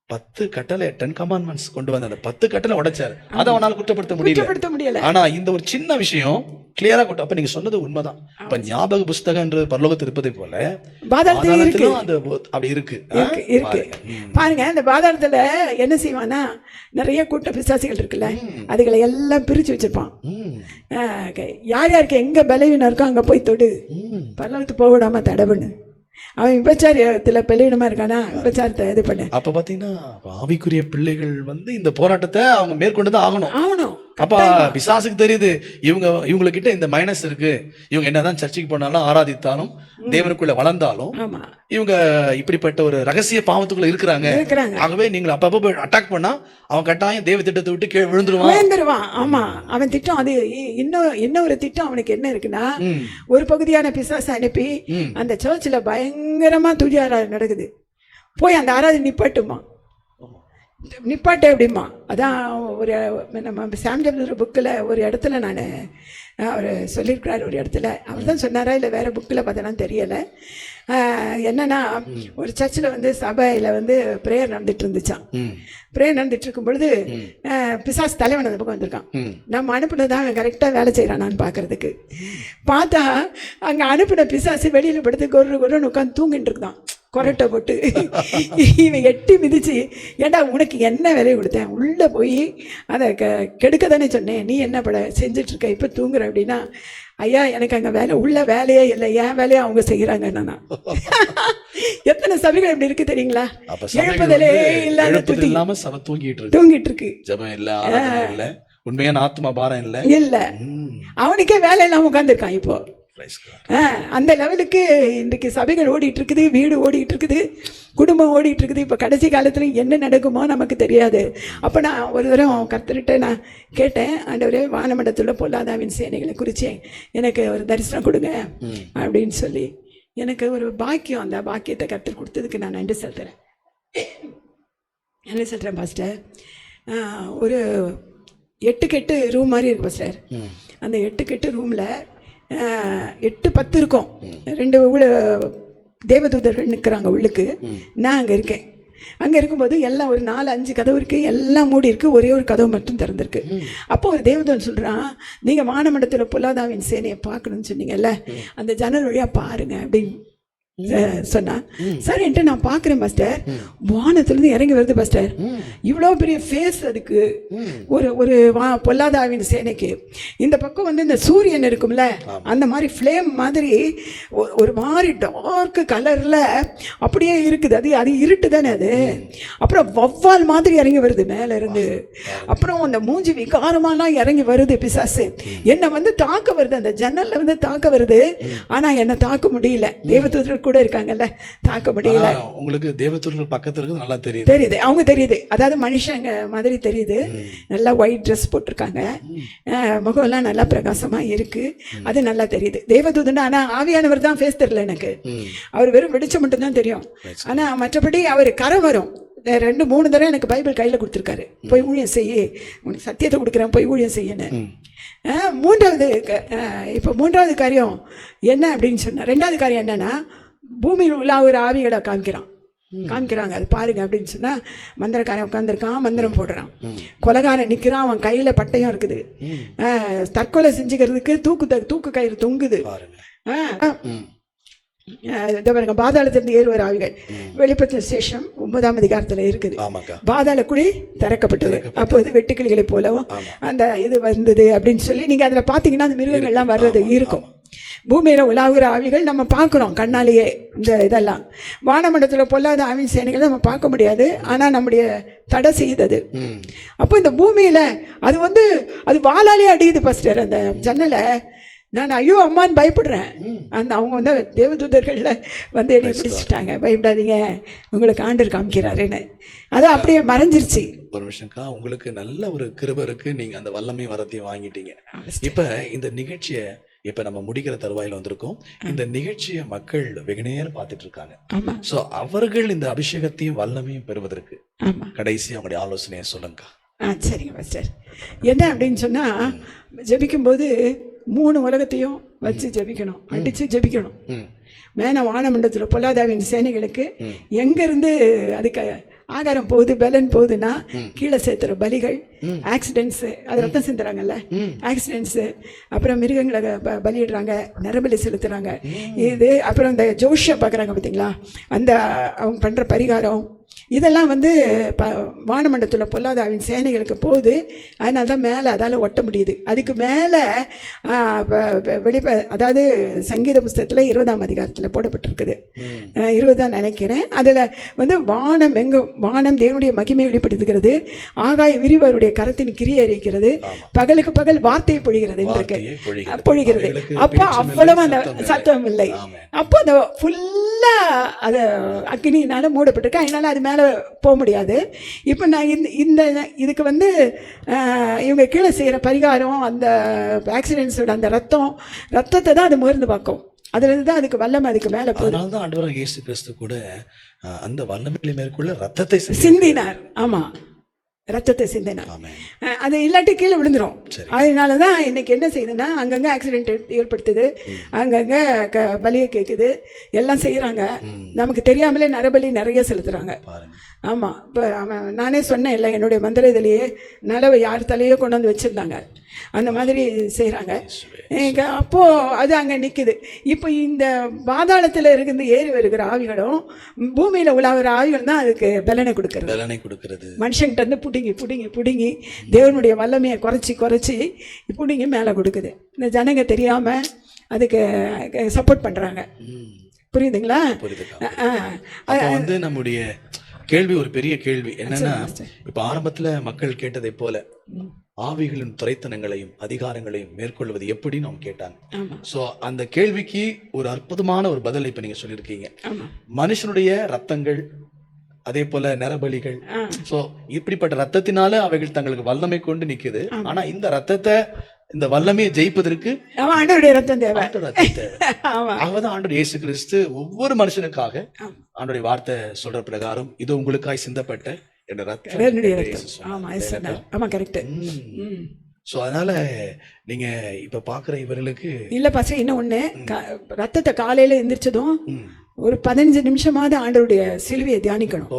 10 கட்டளை 10 கமாண்ட்மெண்ட்ஸ் கொண்டு வந்து அந்த 10 கட்டளை உடைச்சாரு. அதை அவனால குற்றப்படுத்த முடியல. ஆனா இந்த ஒரு சின்ன விஷயம் கிளியரா கொண்டு, அப்ப நீங்க சொன்னது உண்மைதான். இப்ப ஞாபக புஸ்தகம்ன்றது பரலோகத்தில் இருப்பதை போல பாதாளத்திலும் அது அப்படி இருக்கு. பாருங்க, இந்த பாதாளத்துல என்ன செய்வானா, நிறைய கூட்ட பிசாசிகள் இருக்குல்ல, அதுகளை எல்லாம் பிரிச்சு வச்சிருப்பான். யார் யாருக்கு எங்க பலவீனம் இருக்கோ அங்க போய் தொடு, பரலோகத்துக்கு போக விடாம தடவுன்னு. அவன் விபச்சாரத்தில் பெல்லிடமா இருக்கானா, விபச்சாரத்தை இது பண்ணு. அப்ப பாத்தீங்கன்னா ஆவிக்குரிய பிள்ளைகள் வந்து இந்த போராட்டத்தை அவங்க மேற்கொண்டு தான் ஆகணும். ஆகணும். அப்ப பிசாசுக்கு தெரியுது இவங்ககிட்ட இந்த மைனஸ் இருக்கு. இவங்க என்னதான் சர்ச்சைக்கு போனாலும் ஆராதித்தாலும் தேவனுக்குள்ள வளர்ந்தாலும் ஆமா, இவங்க இப்படிப்பட்ட ஒரு ரகசிய பாவத்துக்குள்ள இருக்கிறாங்க. ஆகவே நீங்கள் அப்பப்போ அட்டாக் பண்ணா அவன் கட்டாயம் தேவ திட்டத்தை விட்டு கீழே விழுந்துருவான். ஆமா, அவன் திட்டம் அது. இன்னொரு திட்டம் அவனுக்கு என்ன இருக்குன்னா, ஒரு பகுதியான பிசாசை அனுப்பி அந்த சர்ச்சில் பயங்கரமா துதி ஆராதனை நடக்குது, போய் அந்த ஆராதனை நிப்பாட்டுமா, நிப்பாட்டு அப்படிமா. அதான் ஒரு நம்ம சாம்ஜர் புக்கில் ஒரு இடத்துல நான் அவர் சொல்லியிருக்கிறார். ஒரு இடத்துல அவர் தான் சொன்னாரா இல்லை வேறு புக்கில் பார்த்தோன்னா தெரியலை. என்னன்னா, ஒரு சர்ச்சில் வந்து சபையில் வந்து ப்ரேயர் நடந்துட்டு இருந்துச்சான். ப்ரேயர் நடந்துட்டு இருக்கும் பொழுது பிசாசு தலைவன் அந்த பக்கம் வந்திருக்கான். நம்ம அனுப்புனதான் அவன் கரெக்டாக வேலை செய்கிறானான்னு பார்க்கறதுக்கு. பார்த்தா அங்கே அனுப்பின பிசாசு வெளியில் படுத்து கொருன்னு உட்காந்து தூங்கிட்டு இருக்குதான், கொரட்டை போட்டு. இவன் எட்டி மிதிச்சு, ஏண்டா உனக்கு என்ன வேலையை கொடுத்தேன், உள்ளே போய் அதை கெடுக்க தானே சொன்னேன், நீ என்ன பட செஞ்சிட்ருக்க, இப்போ தூங்குற அப்படின்னா, ஐயா எனக்கு அங்கே வேலை உள்ள வேலையே இல்லை, என் வேலையை அவங்க செய்கிறாங்க. என்னன்னா எத்தனை சபைகள் எப்படி இருக்கு தெரியுங்களா? எழுப்பதலே இல்லாம தூங்கிட்டு இருக்கு. உண்மையான ஆத்மா பாரம் இல்லை இல்லை, அவனுக்கே வேலை இல்லாமல் உட்காந்துருக்கான். இப்போ அந்த லெவலுக்கு இன்றைக்கு சபைகள் ஓடிட்டு இருக்குது, வீடு ஓடிட்டு இருக்குது, குடும்பம் ஓடிட்டு இருக்குது. இப்போ கடைசி காலத்தில் என்ன நடக்குமோ நமக்கு தெரியாது. அப்போ நான் ஒரு தரம் கர்த்தர்கிட்ட நான் கேட்டேன், ஆண்டவரே வானமண்டலத்தில் பொல்லாதாவின் சேனைகளை குறித்து எனக்கு ஒரு தரிசனம் கொடுங்க அப்படின்னு சொல்லி. எனக்கு ஒரு பாக்கியம், அந்த பாக்கியத்தை கர்த்தர் கொடுத்ததுக்கு நான் நன்றி செலுத்துறேன். என்ன சொல்கிறேன் பாஸ்டர், ஒரு 8 ரூம் மாதிரி இருக்கு பாஸ்டர். அந்த 8 ரூமில் 8-10 இருக்கும். 2 தேவதூதர்கள் நிற்கிறாங்க உள்ளுக்கு, நான் அங்கே இருக்கேன். அங்கே இருக்கும்போது எல்லாம் ஒரு 4-5 கதவு இருக்குது, எல்லாம் மூடி இருக்குது, ஒரே ஒரு கதவு மட்டும் திறந்துருக்கு. அப்போ ஒரு தேவதூதன் சொல்கிறான், நீங்கள் வானமண்டலத்தில் பொல்லாதாவின் சேனையை பார்க்கணும்னு சொன்னீங்கல்ல, அந்த ஜன்னல் வழியாக பாருங்க அப்படின்னு சொன்னா. சரின்ட்டு நான் பார்க்குறேன் பாஸ்டர், வானத்துலேருந்து இறங்கி வருது பாஸ்டர். இவ்வளோ பெரிய ஃபேஸ் அதுக்கு, ஒரு பொல்லாதாவின் சேனைக்கு. இந்த பக்கம் வந்து இந்த சூரியன் இருக்கும்ல, அந்த மாதிரி ஃப்ளேம் மாதிரி ஒரு மாதிரி டார்க் கலரில் அப்படியே இருக்குது. அது இருட்டு தானே அது. அப்புறம் வவ்வால் மாதிரி இறங்கி வருது மேலே இருந்து. அப்புறம் அந்த மூஞ்சி விகாரமாலாம் இறங்கி வருது பிசாசு. என்னை வந்து தாக்க வருது, அந்த ஜன்னலில் வந்து தாக்க வருது. ஆனால் என்னை தாக்க முடியல. தேவதூதர்கள் கூட இருக்காங்கல்ல, தாக்க முடியல. உங்களுக்கு தேவதூதர்கள் பக்கத்துல இருக்கு, நல்லா தெரியுது. அவங்க தெரியுது, அதாவது மனுஷங்க மாதிரி தெரியுது. நல்லா ஒயிட் ட்ரெஸ் போட்டிருக்காங்க, முகம்லாம் நல்லா பிரகாசமா இருக்கு, அது நல்லா தெரியுது. தேவதூதன். ஆனா ஆவியானவர் தான் ஃபேஸ் தெரியல எனக்கு. அவர் வெறும் வெளிச்சம் மட்டும் தான் தெரியும். ஆனா மற்றபடி அவர் கரை வரும். 2-3 தடவை எனக்கு பைபிள் கையில் கொடுத்துருக்காரு, போய் ஊழியம் செய்ய, உனக்கு சத்தியத்தை கொடுக்குறேன், போய் ஊழியம் செய்யன்னு. மூன்றாவது காரியம் என்ன அப்படின்னு சொன்னா, 2வது காரியம் என்னன்னா, பூமியில் உள்ள ஒரு ஆவிகளை காமிக்கிறாங்க, அது பாருங்க அப்படின்னு சொன்னா. மந்திரக்காரன் உட்காந்துருக்கான், மந்திரம் போடுறான். கொலைகாரன் நிற்கிறான், அவன் கையில் பட்டயம் இருக்குது. தற்கொலை செஞ்சுக்கிறதுக்கு தூக்கு கயிறு தொங்குது. பாதாளத்திலிருந்து ஏறுவர் ஆவிகள். வெளிப்படுத்தின சேஷம் 9ஆம் அதிகாரத்தில் இருக்குது. பாதாள குழி திறக்கப்பட்டது, அப்போது வெட்டுக்கிளிகளை போலவும் அந்த இது வந்தது அப்படின்னு சொல்லி நீங்க அதில் பார்த்தீங்கன்னா அந்த மிருகங்கள்லாம் வர்றது இருக்கும். பூமியில உலாவுகிற ஆவிகள் நம்ம பார்க்குறோம் கண்ணாலேயே. இந்த இதெல்லாம் வானமண்டலத்தில் பொல்லாத ஆவின் சேனைகளை நம்ம பார்க்க முடியாது, ஆனால் நம்முடைய தடை செய்தது. அப்போ இந்த பூமியில அது வாளாலே அடியுது பாஸ்டர் அந்த ஜன்னலை. நான் ஐயோ அம்மான்னு பயப்படுறேன். அவங்க வந்து தேவதூதர்களில் வந்து என்னை பிடிச்சிட்டாங்க, பயப்படாதீங்க உங்களுக்கு ஆண்டவர் காமிக்கிறாருன்னு. அது அப்படியே மறைஞ்சிருச்சு. ஒரு விஷயம்க்கா, உங்களுக்கு நல்ல ஒரு கிருபை இருக்கு, நீங்க அந்த வல்லமை வரத்தையும் வாங்கிட்டீங்க. இப்ப இந்த நிகழ்ச்சியை இப்ப நம்ம முடிக்கிற தருவாயில வந்திருக்கோம். இந்த நிகழ்ச்சியை மக்கள் வெகு நேரம் பார்த்துட்டு இருக்காங்க. சோ அவர்கள் இந்த அபிஷேகத்தையும் வல்லமையும் பெறுவதற்கு கடைசி அவங்களுடைய ஆலோசனையை சொல்லுங்க. சரிங்க பாஸ்டர். என்ன அப்படின்னு சொன்னா, ஜெபிக்கும்போது 3 உலகத்தையும் வச்சு ஜெபிக்கணும், அடிச்சு ஜெபிக்கணும். மேன வானமண்டலத்தில் பொல்லாதாவின் சேனைகளுக்கு எங்கேருந்து அதுக்கு ஆகாரம் போகுது, பலன் போகுதுன்னா, கீழே சேர்த்துற பலிகள், ஆக்சிடென்ட்ஸு, அது ரத்தம் சிந்துறாங்கல்ல, ஆக்சிடென்ட்ஸு, அப்புறம் மிருகங்களை பலியிடுறாங்க, நரபலி செலுத்துறாங்க. இது அப்புறம் இந்த ஜோஷியை பார்க்குறாங்க பார்த்தீங்களா, அந்த அவங்க பண்ணுற பரிகாரம், இதெல்லாம் வந்து வானமண்டலத்தில் பொல்லாதாவின் சேனைகளுக்கு போகுது. அதனால தான் மேலே அதால் ஒட்ட முடியுது. அதுக்கு மேலே அதாவது சங்கீத புஸ்தகத்தில் 20ஆம் அதிகாரத்தில் போடப்பட்டிருக்குது. 20 தான் நினைக்கிறேன். அதில் வந்து வானம் தேவனுடைய மகிமை வெளிப்படுத்துகிறது, ஆகாய விரிவருடைய கரத்தின் கிரியை அறிவிக்கிறது, பகலுக்கு பகல் வார்த்தையை பொழிகிறது பொழிகிறது. அப்போ அவ்வளவு அந்த சத்தம் இல்லை. அப்போ அந்த ஃபுல்லா அது அக்னியினால மூடப்பட்டிருக்கு. அதனால அது மேலே போக முடியாது. இப்போ நான் இந்த இதுக்கு வந்து இவங்க கீழே செய்கிற பரிகாரம், அந்த ஆக்சிடென்ட்ஸோட அந்த ரத்தத்தை தான் அது முகர்ந்து பார்க்கும். அதுலேருந்து தான் அதுக்கு வல்லமை அதுக்கு மேலே போகுது. அதனால தான் ஆண்டவராகிய இயேசு கிறிஸ்து கூட அந்த வல்லமைகளை மேற்கொள்ள ரத்தத்தை சிந்தினார். ஆமாம், ரத்தத்தை சிந்தினார். அது இல்லாட்டி கீழே விழுந்துடும். அதனால தான் இன்னைக்கு என்ன செய்யுதுன்னா, அங்கங்கே ஆக்சிடென்ட் ஏற்படுத்துது, அங்கங்கே பலியை கேட்குது, எல்லாம் செய்கிறாங்க. நமக்கு தெரியாமலே நரபலி நிறைய செலுத்துகிறாங்க. ஆமாம், இப்போ நானே சொன்னேன் இல்லை, என்னுடைய மந்திர இதிலேயே நலவை யார் தலையோ கொண்டு வந்து வச்சுருந்தாங்க. அந்த மாதிரி செய்கிறாங்க. அப்போது அது அங்கே நிற்குது. இப்போ இந்த பாதாளத்தில் இருந்து ஏறி வருகிற ஆவிகளும் பூமியில் உலாகிற ஆவிகள் தான் அதுக்கு பலனை கொடுக்கறது. மனுஷங்கிட்ட இருந்து பிடுங்கி தேவனுடைய வல்லமையை குறைச்சி பிடுங்கி மேலே கொடுக்குது. இந்த ஜனங்க தெரியாமல் அதுக்கு சப்போர்ட் பண்ணுறாங்க. புரியுதுங்களா? வந்து நம்முடைய கேள்வி ஒரு பெரிய கேள்வி என்னன்னா, இப்ப ஆரம்பத்துல மக்கள் கேட்டதை போல ஆவிகளின் துரைத்தனங்களையும் அதிகாரங்களையும் மேற்கொள்வது எப்படி நாம் கேட்டாங்க. சோ அந்த கேள்விக்கு ஒரு அற்புதமான ஒரு பதில் இப்ப நீங்க சொல்லியிருக்கீங்க. மனுஷனுடைய ரத்தங்கள், அதே போல நரபலிகள், சோ இப்படிப்பட்ட ரத்தத்தினால அவைகள் தங்களுக்கு வல்லமை கொண்டு நிக்குது. ஆனா இந்த ரத்தத்தை, இந்த வல்லமையை ஜெயிப்பதற்கு ஆண்டவருடைய ரத்தம் தேவை. அவதான் ஆண்டவர் இயேசு கிறிஸ்து ஒவ்வொரு மனுஷனுக்காக ஆண்டவருடைய வார்த்தை சொல்ற பிரகாரம் இது உங்களுக்காய் சிந்தப்பட்ட அதனால நீங்க இப்ப பாக்குற இவர்களுக்கு இல்ல பசங்க இன்னும் ஒண்ணு, ரத்தத்தை காலையில எந்திரிச்சதும் ஒரு 15 நிமிஷமாவது ஆண்டவருடைய சிலுவையை தியானிக்கணும்.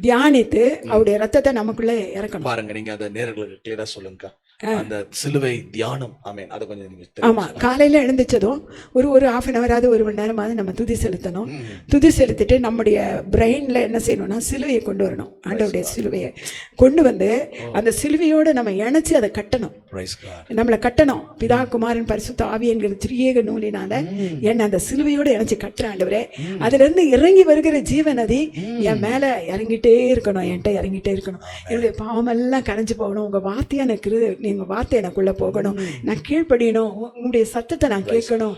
தியானித்து அவருடைய ரத்தத்தை நமக்குள்ள இறக்கணும். பாருங்க, நீங்க அந்த நேரங்களுக்கு கிளியரா சொல்லுங்க. அந்த சிலுவை தியானம், ஆமென், அது கொஞ்சம். ஆமா, காலையில எழுந்திரிச்சதும் ஒரு half an hour ஆவது 1 மணி நேரமாவது நம்ம துதி செலுத்தணும். துதி செலுத்திட்டு நம்முடைய பிரெயின்ல என்ன செய்யணும்னா சிலுவையை கொண்டு வரணும். ஆண்டவருடைய சிலுவையை கொண்டு வந்து அந்த சிலுவையோட நம்ம இணைச்சு அதை கட்டணும். நம்மளை கட்டணும். பிதா குமாரன் பரிசுத்த ஆவி என்கிற திரியேக நூலினால என்ன அந்த சிலுவையோட இணைச்சு கட்டுற ஆண்டவரே, அதுல இருந்து இறங்கி வருகிற ஜீவநதி என் மேல இறங்கிட்டே இருக்கணும், என்கிட்ட இறங்கிட்டே இருக்கணும். என்னுடைய பாவமெல்லாம் கரைஞ்சு போகணும். உங்க வார்த்தையா எனக்கு, நீங்க வார்த்தை எனக்குள்ள போகணும், நான் கீழ்ப்படியணும், உங்களுடைய சத்தத்தை நான் கேட்கணும்,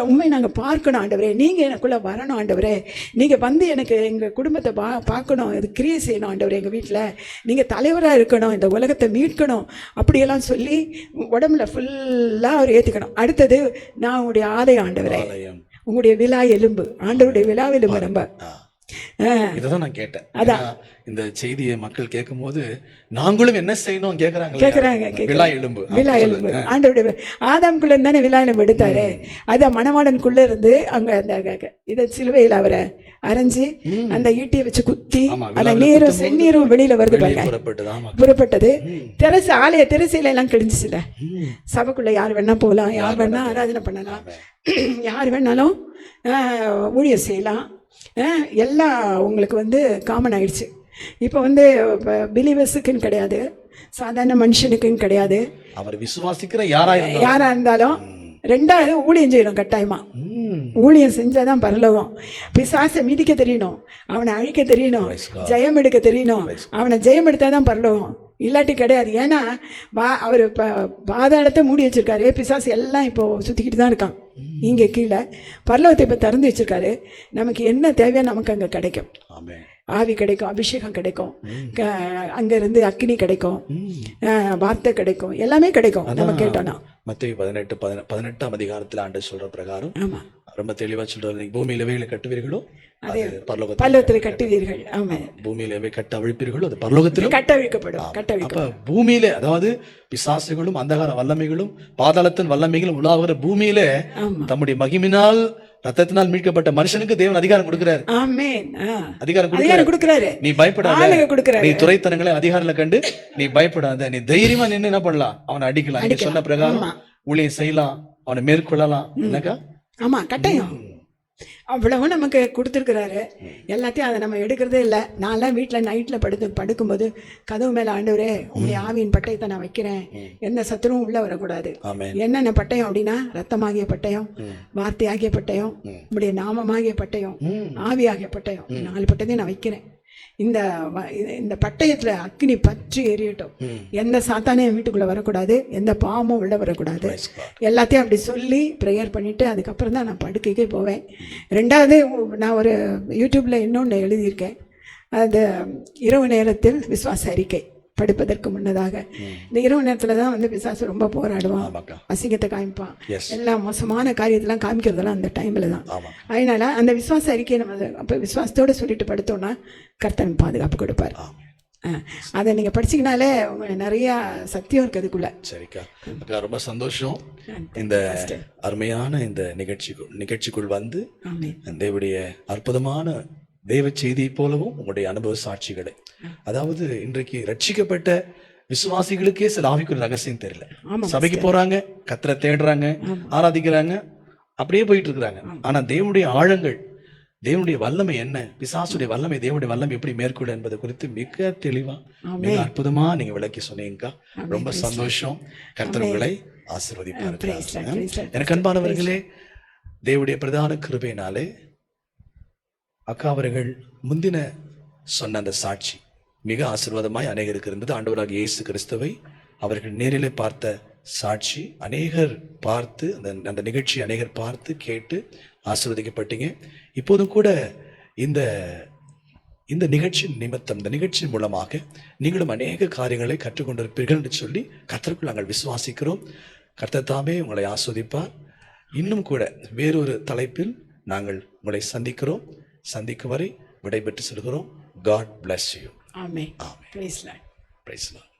உண்மை நாங்க பார்க்கணும் ஆண்டவரே, நீங்க எனக்குள்ள வரணும் ஆண்டவரே, நீங்க வந்து எனக்கு எங்க குடும்பத்தை பார்க்கணும், இது கிரியை செய்யணும் ஆண்டவரே, எங்க வீட்டுல நீங்க தலைவரா இருக்கணும், இந்த உலகத்தை மீட்கணும், அப்படியெல்லாம் சொல்லி உடம்புல ஃபுல்லா அவர் ஏத்துக்கணும். அடுத்தது, நான் உங்களுடைய ஆலயம் ஆண்டவரே, உங்களுடைய விழா எலும்பு, ஆண்டவருடைய விழா எலும்பு. ரொம்ப இததான் நான் கேட்டேன். அதான் இந்த செய்தியை மக்கள் கேட்கும் போது நாங்களும் என்ன செய்யணும் கேக்குறாங்க. விழா எலும்பு ஆண்டவருடைய ஆதாம்குள்ள இருந்தானே விழா எலும்பு எடுத்தாரு. அதான் மணவாளனுக்குள்ள இருந்து அங்க அந்த இத சிலுவையில் அவரை அரைஞ்சி அந்த ஈட்டியை வச்சு குத்தி அந்த நீரும் செந்நீரும் வெளியில வருது புறப்பட்டது. ஆலய தெரசையில எல்லாம் கிழிஞ்சிச்சுல. சபைக்குள்ள யார் வேணா போகலாம், யார் வேணா ஆராதனை பண்ணலாம், யார் வேணாலும் ஊழியர் செய்யலாம், எல்லாம் உங்களுக்கு வந்து காமன் ஆயிடுச்சு. இப்போ வந்து பிலீவர்ஸுக்குன்னு கிடையாது, சாதாரண மனுஷனுக்குன்னு கிடையாது, அவர் விசுவாசிக்கிற யாரா இருந்தாலும். ரெண்டாவது, ஊழியம் செய்யணும். கட்டாயமா ஊழியம் செஞ்சாதான் பரலோகம். பிசாசை மிதிக்க தெரியணும், அவனை அழிக்க தெரியணும், ஜெயம் எடுக்க தெரியணும். அவனை ஜெயம் எடுத்தாதான் பரலோகம், இல்லாட்டி கிடையாது. ஏன்னா அவர் பாதாளத்தை மூடி வச்சிருக்காரு. பிசாசு எல்லாம் இப்போ சுத்திக்கிட்டு தான் இருக்கான். இங்கே கீழே பரலோகத்தை இப்போ திறந்து வச்சிருக்காரு. நமக்கு என்ன தேவையோ நமக்கு அங்கே கிடைக்கும். ஆவி கிடைக்கும், அபிஷேகம் கிடைக்கும், அங்கிருந்து அக்னி கிடைக்கும், வார்த்தை கிடைக்கும், எல்லாமே கிடைக்கும் நம்ம கேட்டோம்னா. மத்தேயு 18:18 அதிகாரத்தில் ஆண்டு சொல்ற பிரகாரம் ரொம்ப தெளிவா சொல்றாரு, பூமியில எவைகளை கட்டுவீர்களோ அது பரலோகத்தில் கட்டுவீர்கள். ஆமா, பூமியில எவை கட்ட அழிப்பீர்களோ அது பரலோகத்திலும் கட்டவிழ்க்கப்படும். அப்ப பூமியில, அதாவது பிசாசுகளும் அந்தகார வல்லமைகளும் பாதாளத்தின் வல்லமைகளும் உலாவுகிற பூமியில தம்முடைய மகிமினால் ரத்தத்தினால் மீட்கப்பட்ட மனுஷனுக்கு தேவன் அதிகாரம் கொடுக்கிறாரு. ஆமென். அதிகாரம் கொடுக்கிறாரு. நீ பயப்படாத, நீ துரைத்தனங்களை அதிகாரங்களை கண்டு நீ பயப்படாத, நீ தைரியமா நின்று என்ன பண்ணலாம், அவனை அடிக்கலாம், நீ சொன்ன பிரகாரம் ஊழியம் செய்யலாம், அவனை மேற்கொள்ளலாம். என்னக்கா? ஆமா, கட்டாயம். அவ்வளவும் நமக்கு கொடுத்துருக்குறாரு. எல்லாத்தையும் அதை நம்ம எடுக்கிறதே இல்லை. நான்லாம் வீட்டில் நைட்டில் படுக்கும்போது கதவு மேலே, ஆண்டவரே உங்களுடைய ஆவியின் பட்டயத்தை நான் வைக்கிறேன், எந்த சத்துருவும் உள்ளே வரக்கூடாது. ஆமென். என்னென்ன பட்டயம் அப்படின்னா, ரத்தமாகிய பட்டயம், வார்த்தையாகிய பட்டயம், உங்களுடைய நாமமாகிய பட்டயம், ஆவியாகிய பட்டயம், 4 பட்டயத்தையும் நான் வைக்கிறேன். இந்த பட்டயத்துல அக்கினி பற்றி எரியட்டும். எந்த சாத்தானே என் வீட்டுக்குள்ள வரக்கூடாது, எந்த பாவமும் உள்ள வரக்கூடாது. எல்லாத்தையும் அப்படி சொல்லி ப்ரேயர் பண்ணிட்டு அதுக்கப்புறம் தான் நான் படுக்கைக்கே போவேன். 2வது, நான் ஒரு யூடியூப்ல இன்னொன்று எழுதியிருக்கேன். அது இரவு நேரத்தில் விசுவாச அறிக்கை படுப்பதற்கு முன்னதாக. இந்த இரவு நேரத்தில் தான் வந்து பிசாசு ரொம்ப போராடுவான், அசிங்கத்தை காமிப்பான், எல்லா மோசமான காரியத்தெல்லாம் காமிக்கிறதெல்லாம் அந்த டைமில் தான். அதனால அந்த விசுவாச அறிக்கையை நம்ம அப்போ விசுவாசத்தோடு சொல்லிட்டு படுத்தோன்னா கர்த்தன் பாதுகாப்பு கொடுப்பார். அதை நீங்கள் படிச்சிங்கனாலே உங்களுக்கு நிறையா சத்தியம் இருக்குது அதுக்குள்ள. சரிக்கா, அக்கா ரொம்ப சந்தோஷம். இந்த அருமையான இந்த நிகழ்ச்சிக்குள் வந்து தேவனுடைய அற்புதமான தேவ செய்தியை போலவும் உங்களுடைய அனுபவ சாட்சிகளை, அதாவது இன்றைக்கு ரட்சிக்கப்பட்ட விசுவாசிகளுக்கே சில ஆவிக்குரிய ரகசியம் தெரியல. சபைக்கு போறாங்க, கர்த்தரை தேடுறாங்க, ஆராதிக்கிறாங்க, அப்படியே போயிட்டு இருக்கிறாங்க. ஆனா தேவனுடைய ஆழங்கள், தேவனுடைய வல்லமை என்ன, பிசாசுடைய வல்லமை, தேவனுடைய வல்லமை எப்படி மேற்கொள்ள என்பதை குறித்து மிக தெளிவா, மிக அற்புதமா நீங்க விளக்கி சொன்னீங்கக்கா. ரொம்ப சந்தோஷம். கர்த்தர் உங்களை ஆசீர்வதிப்பார். எனக்கு அன்பானவர்களே, தேவனுடைய பிரதான கிருபையினாலே அக்கா அவர்கள் முந்தின சொன்ன அந்த சாட்சி மிக ஆசீர்வாதமாய் அநேகருக்கு இருந்தது. ஆண்டவராகிய இயேசு கிறிஸ்துவை அவர்கள் நேரிலே பார்த்த சாட்சி அநேகர் பார்த்து, அந்த நிகழ்ச்சி அநேகர் பார்த்து கேட்டு ஆசீர்வதிக்கப்பட்டீங்க. இப்போதும் கூட இந்த நிகழ்ச்சி நிமித்தம், இந்த நிகழ்ச்சி மூலமாக நீங்களும் அநேக காரியங்களை கற்றுக்கொண்டிருப்பீர்கள் என்று சொல்லி கர்த்தருக்குள் நாங்கள் விசுவாசிக்கிறோம். கர்த்தர் தாமே உங்களை ஆஸ்வதிப்பார். இன்னும் கூட வேறொரு தலைப்பில் நாங்கள் உங்களை சந்திக்கும் வரை விடைபெற்று செல்கிறோம். God bless you. Amen. Amen. Praise Lord. Praise Lord.